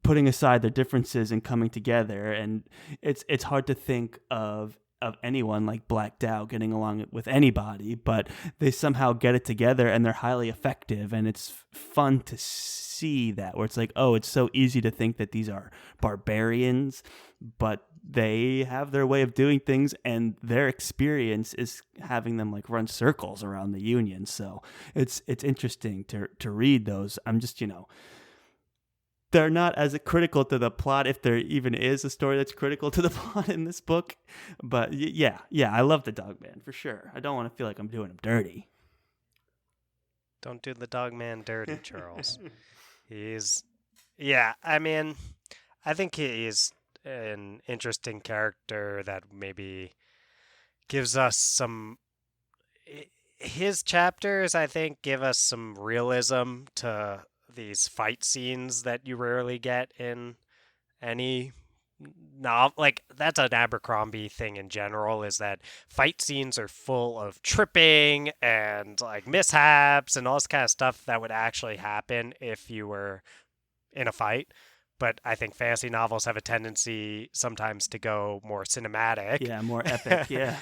putting aside their differences and coming together. And it's hard to think of anyone like Black Dow getting along with anybody, but they somehow get it together and they're highly effective. And it's fun to see that, where it's like, oh, it's so easy to think that these are barbarians, but they have their way of doing things, and their experience is having them like run circles around the Union. So it's interesting to read those. I'm just, they're not as critical to the plot, if there even is a story that's critical to the plot in this book. But yeah, I love the Dogman for sure. I don't want to feel like I'm doing him dirty. Don't do the Dogman dirty, Charles. I mean, I think he's an interesting character that maybe gives us some. His chapters, I think, give us some realism to these fight scenes that you rarely get in any novel. Like, that's an Abercrombie thing in general, is that fight scenes are full of tripping and like mishaps and all this kind of stuff that would actually happen if you were in a fight. But I think fantasy novels have a tendency sometimes to go more cinematic. Yeah, more epic, yeah.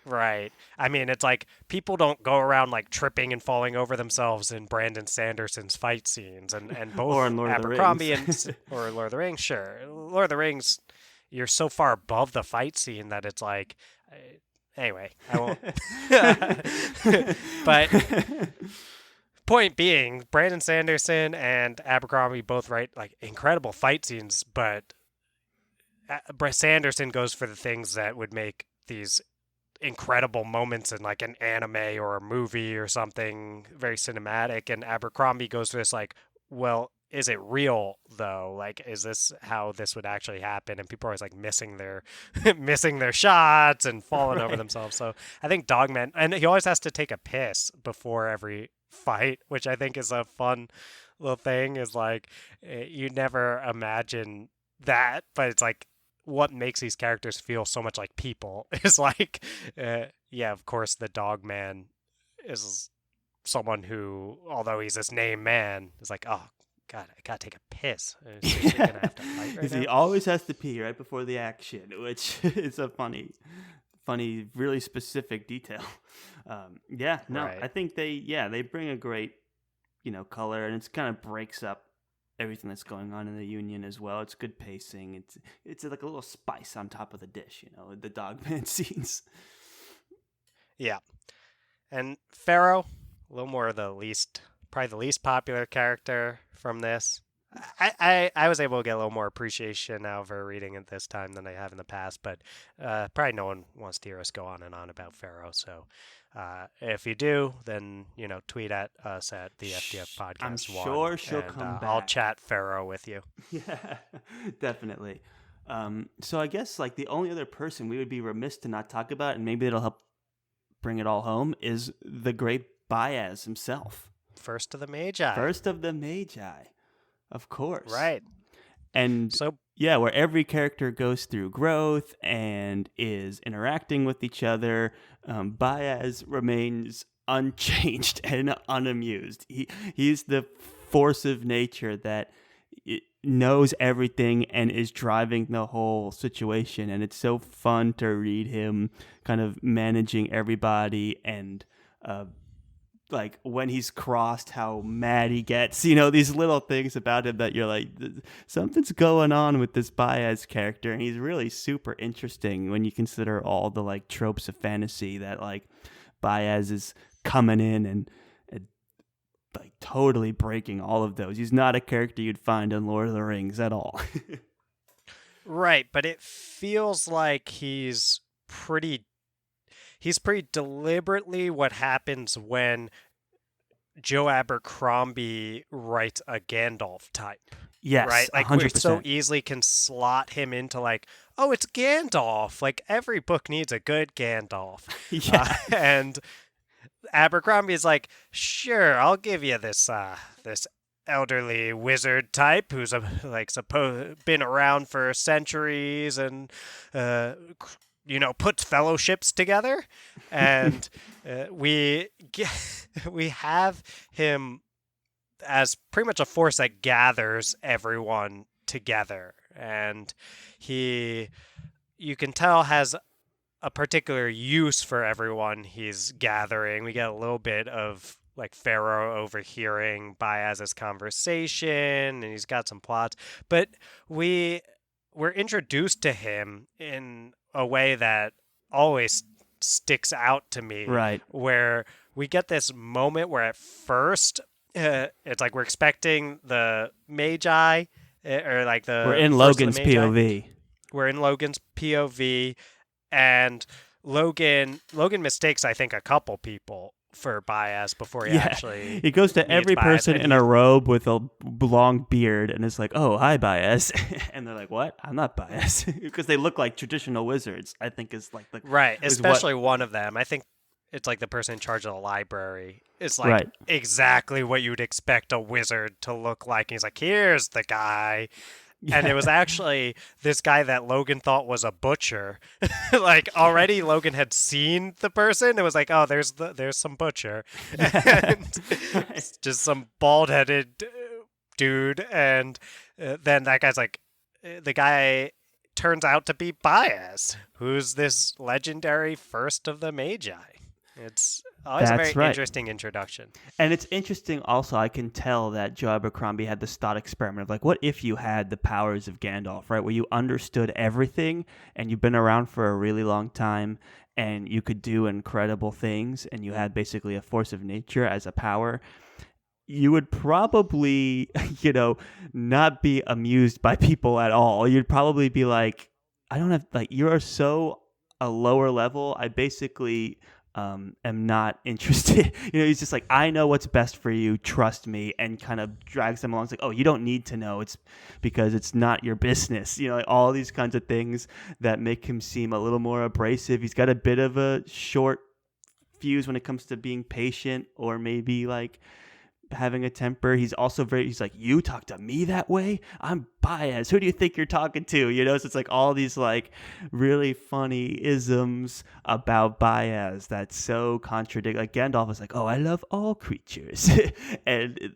Right. I mean, it's like people don't go around like tripping and falling over themselves in Brandon Sanderson's fight scenes, and both or in Lord Abercrombie of the Rings. or Lord of the Rings. Sure, Lord of the Rings, you're so far above the fight scene that it's like. Anyway, I won't. But point being, Brandon Sanderson and Abercrombie both write like incredible fight scenes, but Sanderson goes for the things that would make these incredible moments in like an anime or a movie or something very cinematic, and Abercrombie goes to this like, well, is it real though? Like, is this how this would actually happen? And people are always like missing their missing their shots and falling over themselves. So I think Dogman, and he always has to take a piss before every fight, which I think is a fun little thing, is like you never imagine that, but it's like what makes these characters feel so much like people is like, of course, the Dogman is someone who, although he's this named man, is like, oh, God, I gotta take a piss. Gonna have to fight right now? He always has to pee right before the action, which is a funny, really specific detail. Right. I think they bring a great, color, and it's kind of breaks up everything that's going on in the Union as well. It's good pacing. It's like a little spice on top of the dish, the Dogman scenes. Yeah. And Pharaoh, a little more of probably the least popular character from this. I was able to get a little more appreciation out of her reading it this time than I have in the past, but probably no one wants to hear us go on and on about Pharaoh. So if you do, then tweet at us at the FTF Podcast. I'm sure she'll come back. I'll chat Pharaoh with you. Yeah, definitely. So I guess like the only other person we would be remiss to not talk about, and maybe it'll help bring it all home, is the great Baez himself. First of the Magi. Of course. Right. And so, where every character goes through growth and is interacting with each other, Baez remains unchanged and unamused. He's the force of nature that knows everything and is driving the whole situation. And it's so fun to read him kind of managing everybody, and like when he's crossed, how mad he gets, these little things about him that you're like, something's going on with this Baez character. And he's really super interesting when you consider all the like tropes of fantasy that like Baez is coming in and like totally breaking all of those. He's not a character you'd find in Lord of the Rings at all. Right. But it feels like he's pretty deliberately what happens when Joe Abercrombie writes a Gandalf type. Yes, right? Like we so 100%. easily can slot him into like, oh, it's Gandalf. Like every book needs a good Gandalf. Yeah. And Abercrombie is like, sure, I'll give you this elderly wizard type who's been around for centuries and puts fellowships together, and we have him as pretty much a force that gathers everyone together, and you can tell has a particular use for everyone he's gathering. We get a little bit of like Pharaoh overhearing Baez's conversation, and he's got some plots, but we're introduced to him in a way that always sticks out to me, Right. where we get this moment where at first it's like we're expecting the Magi, or like We're in first of Logan's the Magi. POV. We're in Logan's POV, and Logan mistakes, I think, a couple people for Baez before he actually he goes to meets every Baez, person and in a robe with a long beard and is like, oh, hi, Baez. And they're like, what? I'm not Baez. Because they look like traditional wizards, I think is like the... right, is especially one of them. I think it's like the person in charge of the library. It's like Right. exactly what you'd expect a wizard to look like. And he's like, here's the guy. Yeah. And it was actually this guy that Logan thought was a butcher. Like already Logan had seen the person. It was like, oh, there's some butcher. And it's just some bald-headed dude. And then that guy's like, the guy turns out to be Baez, who's this legendary first of the Magi. It's always a very interesting introduction. And it's interesting also, I can tell that Joe Abercrombie had this thought experiment of like, what if you had the powers of Gandalf, right? Where you understood everything and you've been around for a really long time and you could do incredible things and you had basically a force of nature as a power. You would probably, not be amused by people at all. You'd probably be like, I don't have, like, you're so a lower level. I basically... am not interested. He's just like, I know what's best for you, trust me, and kind of drags them along. It's like, oh, you don't need to know. It's because it's not your business. Like all these kinds of things that make him seem a little more abrasive. He's got a bit of a short fuse when it comes to being patient or maybe like having a temper. He's also he's like, you talk to me that way? I'm Baez. Who do you think you're talking to? So it's like all these like really funny isms about Baez that's so contradict. Like Gandalf is like, oh, I love all creatures. And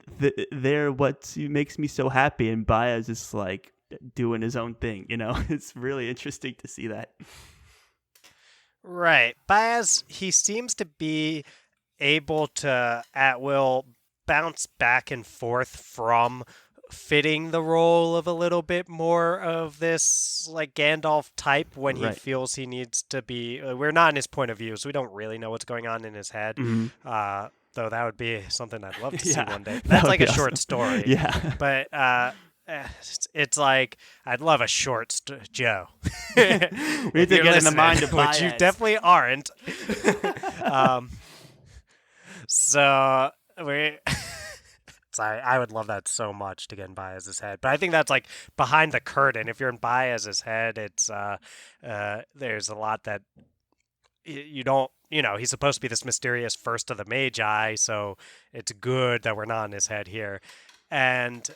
they're what makes me so happy. And Baez is like doing his own thing. It's really interesting to see that. Right. Baez, he seems to be able to, at will, bounce back and forth from fitting the role of a little bit more of this like Gandalf type when he feels he needs to be. We're not in his point of view, so we don't really know what's going on in his head. Mm-hmm. Though that would be something I'd love to see one day. That's like a short story. Yeah. But it's like, I'd love a short Joe. We need to get in the mind of Baez. Which you definitely aren't. So I would love that so much to get in Baez's head, but I think that's like behind the curtain. If you're in Baez's head, it's there's a lot that you don't. He's supposed to be this mysterious first of the Magi, so it's good that we're not in his head here, but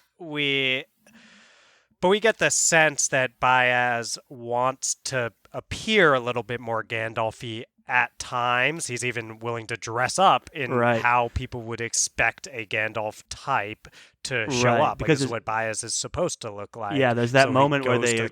we get the sense that Baez wants to appear a little bit more Gandalf-y at times. He's even willing to dress up in how people would expect a Gandalf type to show up. Because this is what Baez is supposed to look like. Yeah, there's that moment where they the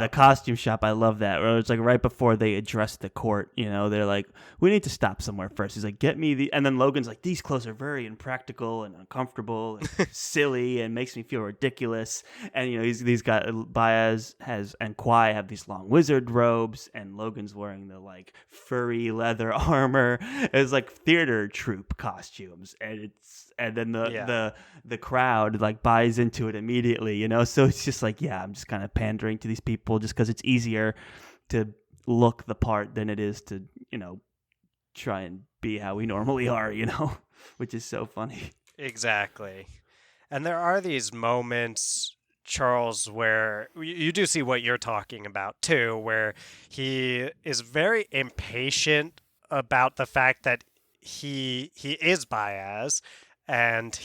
costume shop. I love that. Where it's like right before they address the court. They're like, we need to stop somewhere first. He's like, get me the. And then Logan's like, these clothes are very impractical and uncomfortable and silly and makes me feel ridiculous. And these guys, Baez and Kwai have these long wizard robes, and Logan's wearing the like furry leather armor. It's like theater troupe costumes, and then the crowd like buys into it immediately, so it's just like, yeah, I'm just kind of pandering to these people just because it's easier to look the part than it is to try and be how we normally are, which is so funny. Exactly. And there are these moments, Charles, where you do see what you're talking about too, where he is very impatient about the fact that he is Baez, and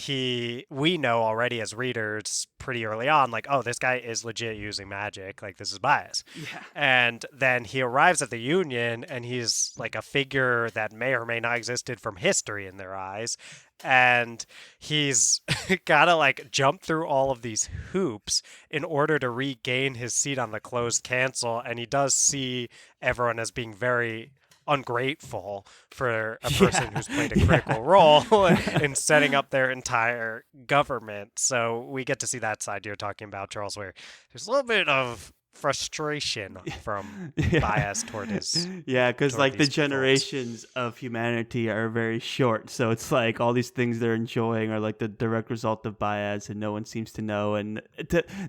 we know already as readers pretty early on, like, oh, this guy is legit using magic, like this is Baez. Yeah. And then he arrives at the Union, and he's like a figure that may or may not existed from history in their eyes, and he's gotta like jump through all of these hoops in order to regain his seat on the closed cancel, and he does see everyone as being very ungrateful for a person who's played a critical role in setting up their entire government. So we get to see that side you're talking about, Charles, where there's a little bit of frustration from Baez toward his because like the these generations of humanity are very short, so it's like all these things they're enjoying are like the direct result of Baez, and no one seems to know. And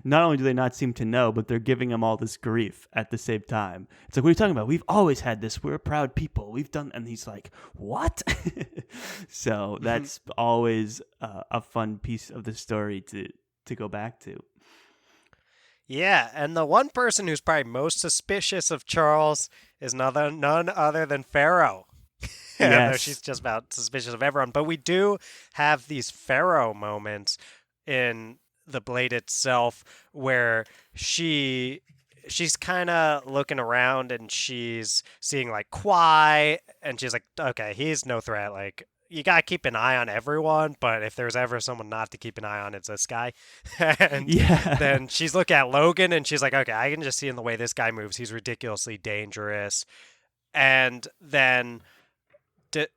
not only do they not seem to know, but they're giving him all this grief at the same time. It's like, what are you talking about? We've always had this. We're a proud people. We've done. And he's like, what? So that's always a fun piece of the story to go back to. Yeah, and the one person who's probably most suspicious of Charles is none other than Pharaoh. Yes. She's just about suspicious of everyone. But we do have these Pharaoh moments in the Blade itself where she's kind of looking around and she's seeing like Kwai, and she's like, okay, he's no threat. Like, you gotta keep an eye on everyone, but if there's ever someone not to keep an eye on, it's this guy. And then she's looking at Logan, and she's like, okay, I can just see in the way this guy moves, he's ridiculously dangerous. And then,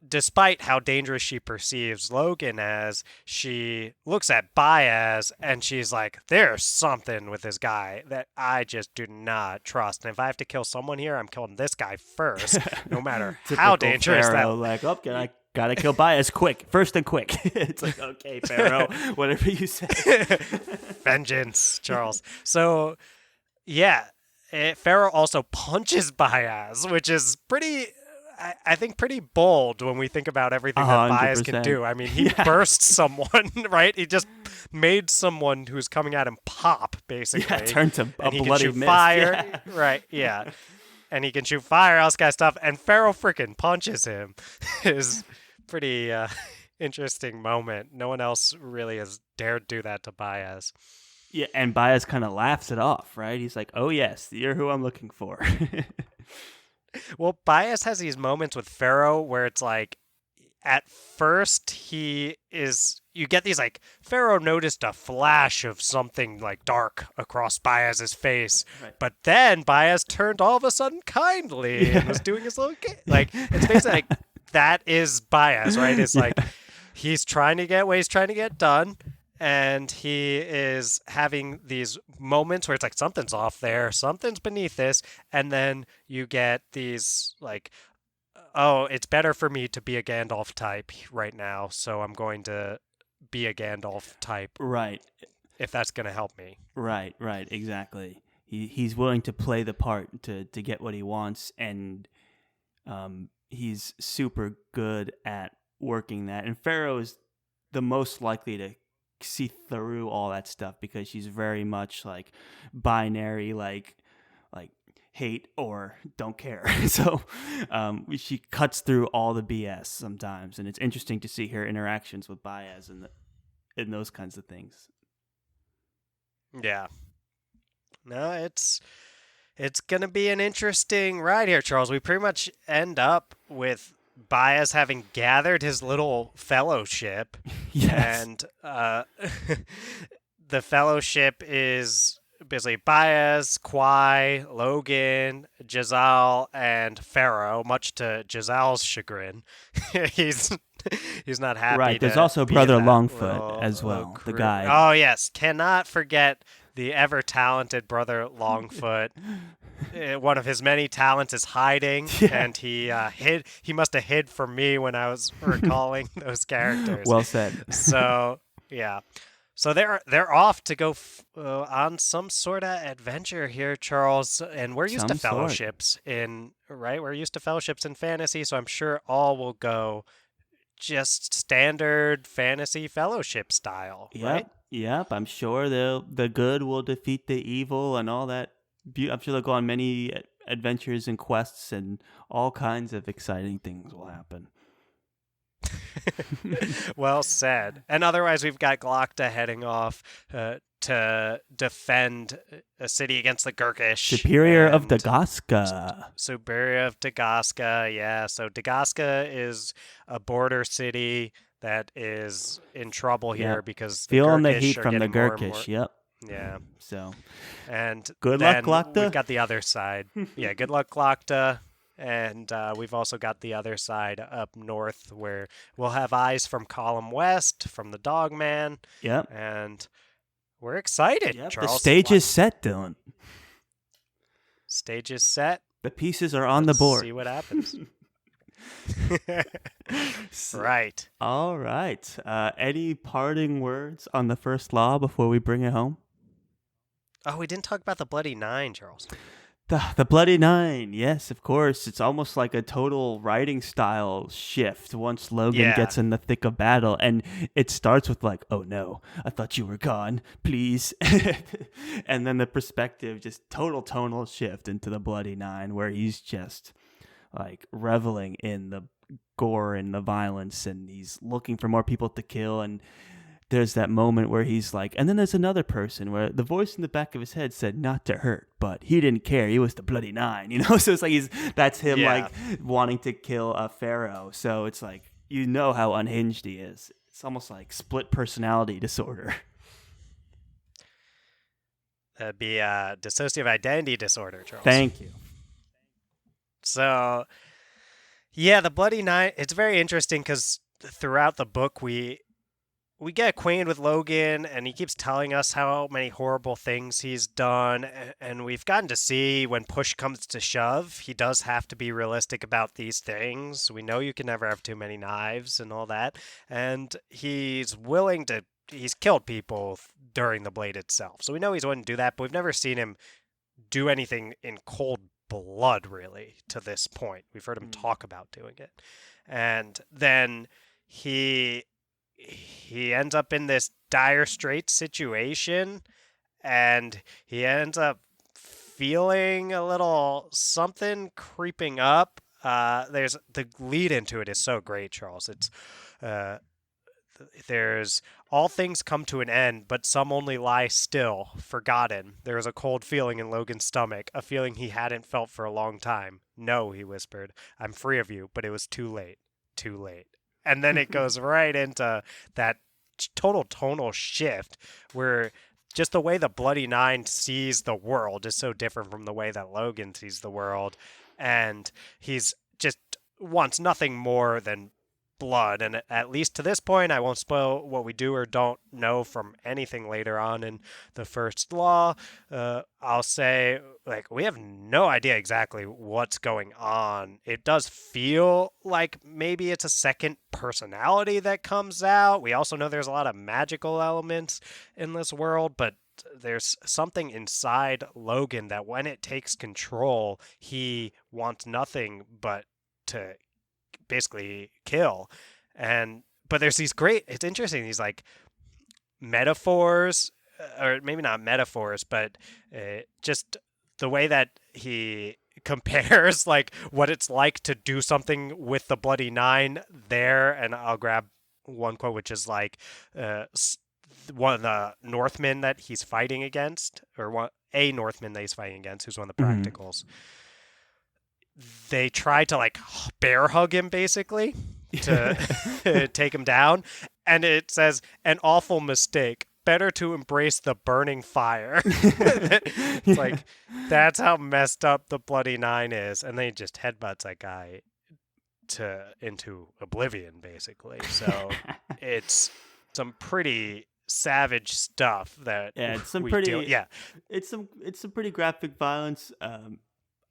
despite how dangerous she perceives Logan as, she looks at Baez, and she's like, there's something with this guy that I just do not trust. And if I have to kill someone here, I'm killing this guy first, no matter how dangerous Pharaoh, like, okay, gotta kill Baez quick, first and quick. It's like, okay, Pharaoh, whatever you say. Vengeance, Charles. So, yeah, Pharaoh also punches Baez, which is pretty, I think, pretty bold when we think about everything that Baez can do. I mean, he burst someone, right? He just made someone who's coming at him pop, basically. Yeah, turned to a bloody mist. Fire, yeah. Right? Yeah. And he can shoot fire, all this kind of stuff, and Pharaoh freaking punches him. Is pretty interesting moment. No one else really has dared do that to Baez. Yeah, and Baez kind of laughs it off, right? He's like, oh yes, you're who I'm looking for. Well, Baez has these moments with Pharaoh where it's like, at first you get these like, Pharaoh noticed a flash of something like dark across Baez's face, right. But then Baez turned all of a sudden kindly and was doing his little like, it's basically like, that is Baez, right? It's like, he's trying to get what he's trying to get done, and he is having these moments where it's like, something's off there, something's beneath this, and then you get these like, oh, it's better for me to be a Gandalf type right now, so I'm going to be a Gandalf type. Right. If that's going to help me. Right, exactly. He's willing to play the part to get what he wants, and he's super good at working that. And Pharaoh is the most likely to see through all that stuff because she's very much like binary, like hate or don't care. So she cuts through all the BS sometimes, and it's interesting to see her interactions with Baez and those kinds of things. Yeah. No, it's going to be an interesting ride here, Charles. We pretty much end up with Baez having gathered his little fellowship. Yes. And the fellowship is basically Baez, Kwai, Logan, Jezal, and Pharaoh, much to Jezal's chagrin. he's not happy. Right, there's also Brother Longfoot as well, the guy. Oh, yes. Cannot forget the ever-talented Brother Longfoot. One of his many talents is hiding, and he must have hid from me when I was recalling those characters. Well said. So, yeah. So they're off to go on some sort of adventure here, Charles. And we're used to fellowships in fantasy, so I'm sure all will go just standard fantasy fellowship style, right? Yep. I'm sure the good will defeat the evil and all that. I'm sure they'll go on many adventures and quests, and all kinds of exciting things will happen. Well said. And otherwise, we've got Glocta heading off to defend a city against the Gurkish. Superior of Dagaska. Superior of Dagaska, yeah. So Dagaska is a border city that is in trouble here because the feeling the Gurkish heat are from the getting more and Gurkish. more. Yep. Yeah. So, and good then luck, Glocta. We've got the other side. Yeah, good luck, Glocta. And we've also got the other side up north where we'll have eyes from Column West, from the Dogman. Yep. And we're excited, Charles. The stage is set, Dylan. Stage is set. The pieces are on the board. See what happens. Right. All right. Any parting words on the First Law before we bring it home? Oh, we didn't talk about the Bloody Nine, Charles. The Bloody Nine, yes, of course. It's almost like a total writing style shift once Logan gets in the thick of battle. And it starts with like, oh no, I thought you were gone, please. And then the perspective, just total tonal shift into the Bloody Nine, where he's just like reveling in the gore and the violence, and he's looking for more people to kill. And there's that moment where he's like, and then there's another person where the voice in the back of his head said not to hurt, but he didn't care. He was the Bloody Nine, you know? So it's like that's him like wanting to kill a pharaoh. So it's like, you know how unhinged he is. It's almost like split personality disorder. That'd be dissociative identity disorder, Charles. Thank you. So, yeah, the Bloody Nine, it's very interesting because throughout the book, we get acquainted with Logan, and he keeps telling us how many horrible things he's done, and we've gotten to see when push comes to shove, he does have to be realistic about these things. We know you can never have too many knives and all that, and he's killed people during the Blade itself, so we know he's willing to do that, but we've never seen him do anything in cold blood, really, to this point. We've heard him talk about doing it, and then he ends up in this dire straits situation, and he ends up feeling a little something creeping up. There's the lead into it is so great, Charles. It's there's all things come to an end, but some only lie still, forgotten. There is a cold feeling in Logan's stomach, a feeling he hadn't felt for a long time. No, he whispered, I'm free of you, but it was too late. Too late. And then it goes right into that total tonal shift where just the way the Bloody Nine sees the world is so different from the way that Logan sees the world. And he's just wants nothing more than blood. And at least to this point, I won't spoil what we do or don't know from anything later on in the First Law. I'll say, like, we have no idea exactly what's going on. It does feel like maybe it's a second personality that comes out. We also know there's a lot of magical elements in this world, but there's something inside Logan that when it takes control, he wants nothing but to basically kill. But there's these it's interesting, these like metaphors, or maybe not metaphors, but just the way that he compares like what it's like to do something with the Bloody Nine there. And I'll grab one quote, which is like one of the Northmen that he's fighting against, or a Northman that he's fighting against, who's one of the practicals. They try to like bear hug him basically to take him down, and it says, an awful mistake, better to embrace the burning fire. It's like, that's how messed up the Bloody Nine is, and then he just headbutts that guy into oblivion basically. So it's some pretty savage stuff that it's some pretty graphic violence.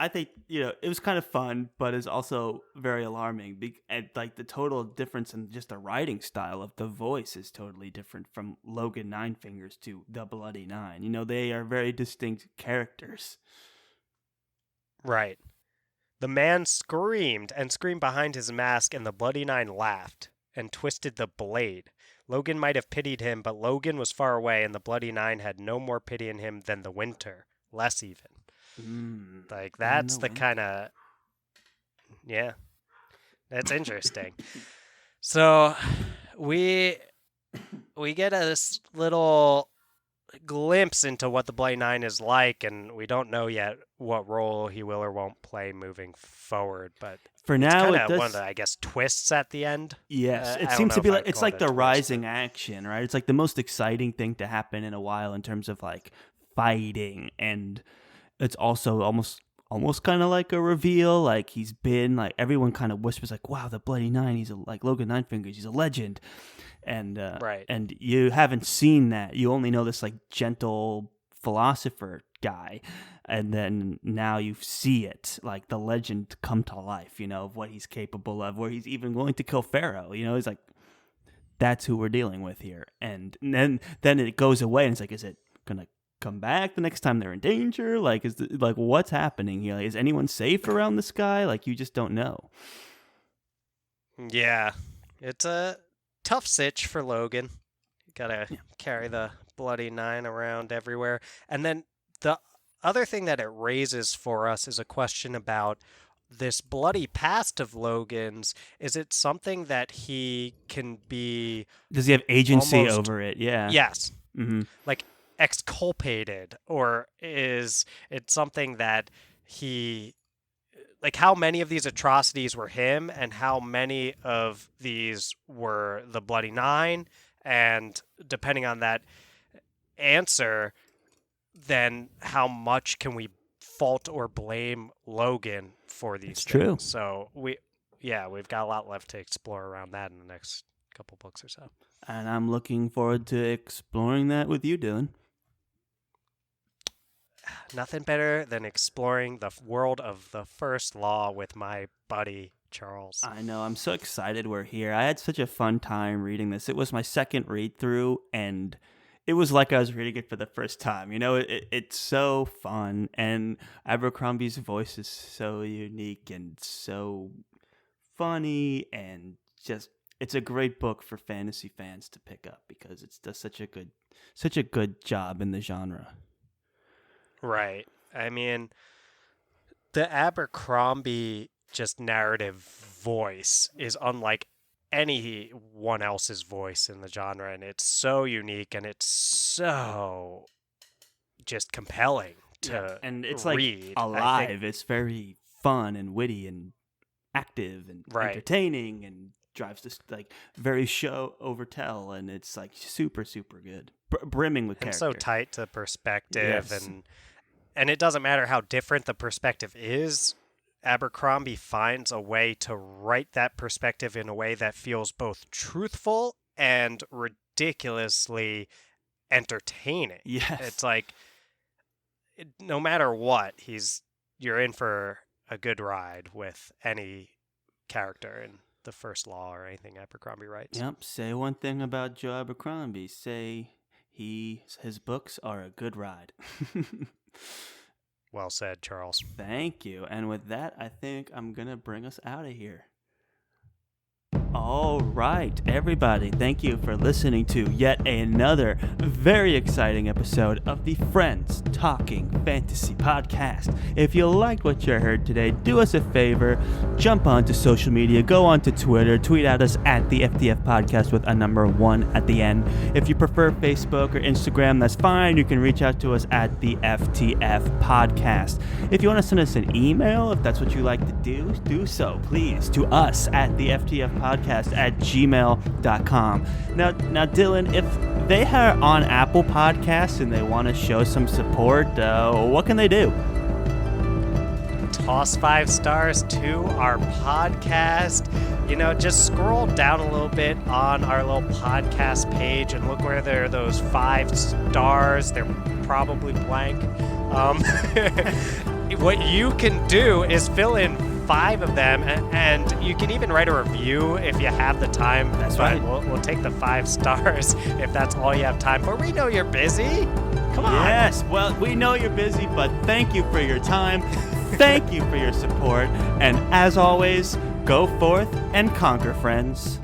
I think, it was kind of fun, but it's also very alarming. And like the total difference in just the writing style of the voice is totally different from Logan Nine Fingers to the Bloody Nine. They are very distinct characters. Right. The man screamed behind his mask, and the Bloody Nine laughed. and twisted the blade. Logan might have pitied him, but Logan was far away, and the Bloody Nine had no more pity in him than the winter. Less even. Like, that's the kind of... Yeah. That's interesting. So, we get this little glimpse into what the Bloody Nine is like, and we don't know yet what role he will or won't play moving forward, but for now, it's one of the, I guess, twists at the end. Yes, it seems to be like it's like the rising action, right? It's like the most exciting thing to happen in a while in terms of like fighting, and it's also almost kind of like a reveal. Like he's been like everyone kind of whispers like, "Wow, the Bloody Nine, he's like Logan Ninefingers, he's a legend," and right. And you haven't seen that. You only know this like gentle philosopher guy. And then now you see it, like the legend come to life, of what he's capable of, where he's even willing to kill Pharaoh. He's like, that's who we're dealing with here. And then it goes away, and it's like, is it gonna come back the next time they're in danger? Like, what's happening here? Like, is anyone safe around this guy? Like, you just don't know. Yeah, it's a tough sitch for Logan. You gotta carry the Bloody Nine around everywhere, and then the other thing that it raises for us is a question about this bloody past of Logan's. Is it something that he can be... Does he have agency over it? Yeah. Yes. Mm-hmm. Like exculpated, or is it something that he... Like how many of these atrocities were him and how many of these were the Bloody Nine? And depending on that answer... then how much can we fault or blame Logan for these things? True. So we've got a lot left to explore around that in the next couple books or so. And I'm looking forward to exploring that with you, Dylan. Nothing better than exploring the world of the First Law with my buddy Charles. I know. I'm so excited we're here. I had such a fun time reading this. It was my second read through, and it was like I was reading it for the first time. It's so fun, and Abercrombie's voice is so unique and so funny, and just it's a great book for fantasy fans to pick up because it does such a good job in the genre. Right. I mean, the Abercrombie just narrative voice is unlike anyone else's voice in the genre, and it's so unique and it's so just compelling to and it's read. Like alive. It's very fun and witty and active and entertaining, and drives this like very show over tell, and it's like super good, brimming with character. So tight to perspective. Yes. And it doesn't matter how different the perspective is. Abercrombie finds a way to write that perspective in a way that feels both truthful and ridiculously entertaining. Yes. It's like, no matter what, you're in for a good ride with any character in the First Law or anything Abercrombie writes. Yep. Say one thing about Joe Abercrombie. Say his books are a good ride. Well said, Charles. Thank you. And with that, I think I'm going to bring us out of here. All right, everybody, thank you for listening to yet another very exciting episode of the Friends Talking Fantasy Podcast. If you liked what you heard today, do us a favor, jump onto social media, go onto Twitter, tweet at us at the FTF Podcast with a number 1 at the end. If you prefer Facebook or Instagram, that's fine. You can reach out to us at the FTF Podcast. If you want to send us an email, if that's what you like to do so, please, to us at the FTF Podcast at gmail.com. Now, Dylan, if they are on Apple Podcasts and they want to show some support, what can they do? Toss 5 stars to our podcast. Just scroll down a little bit on our little podcast page and look where there are those 5 stars. They're probably blank. What you can do is fill in 5 of them, and you can even write a review if you have the time. That's right. We'll take the 5 stars if that's all you have time for. We know you're busy. Come on. Yes, well, we know you're busy, but thank you for your time. Thank you for your support. And as always, go forth and conquer, friends.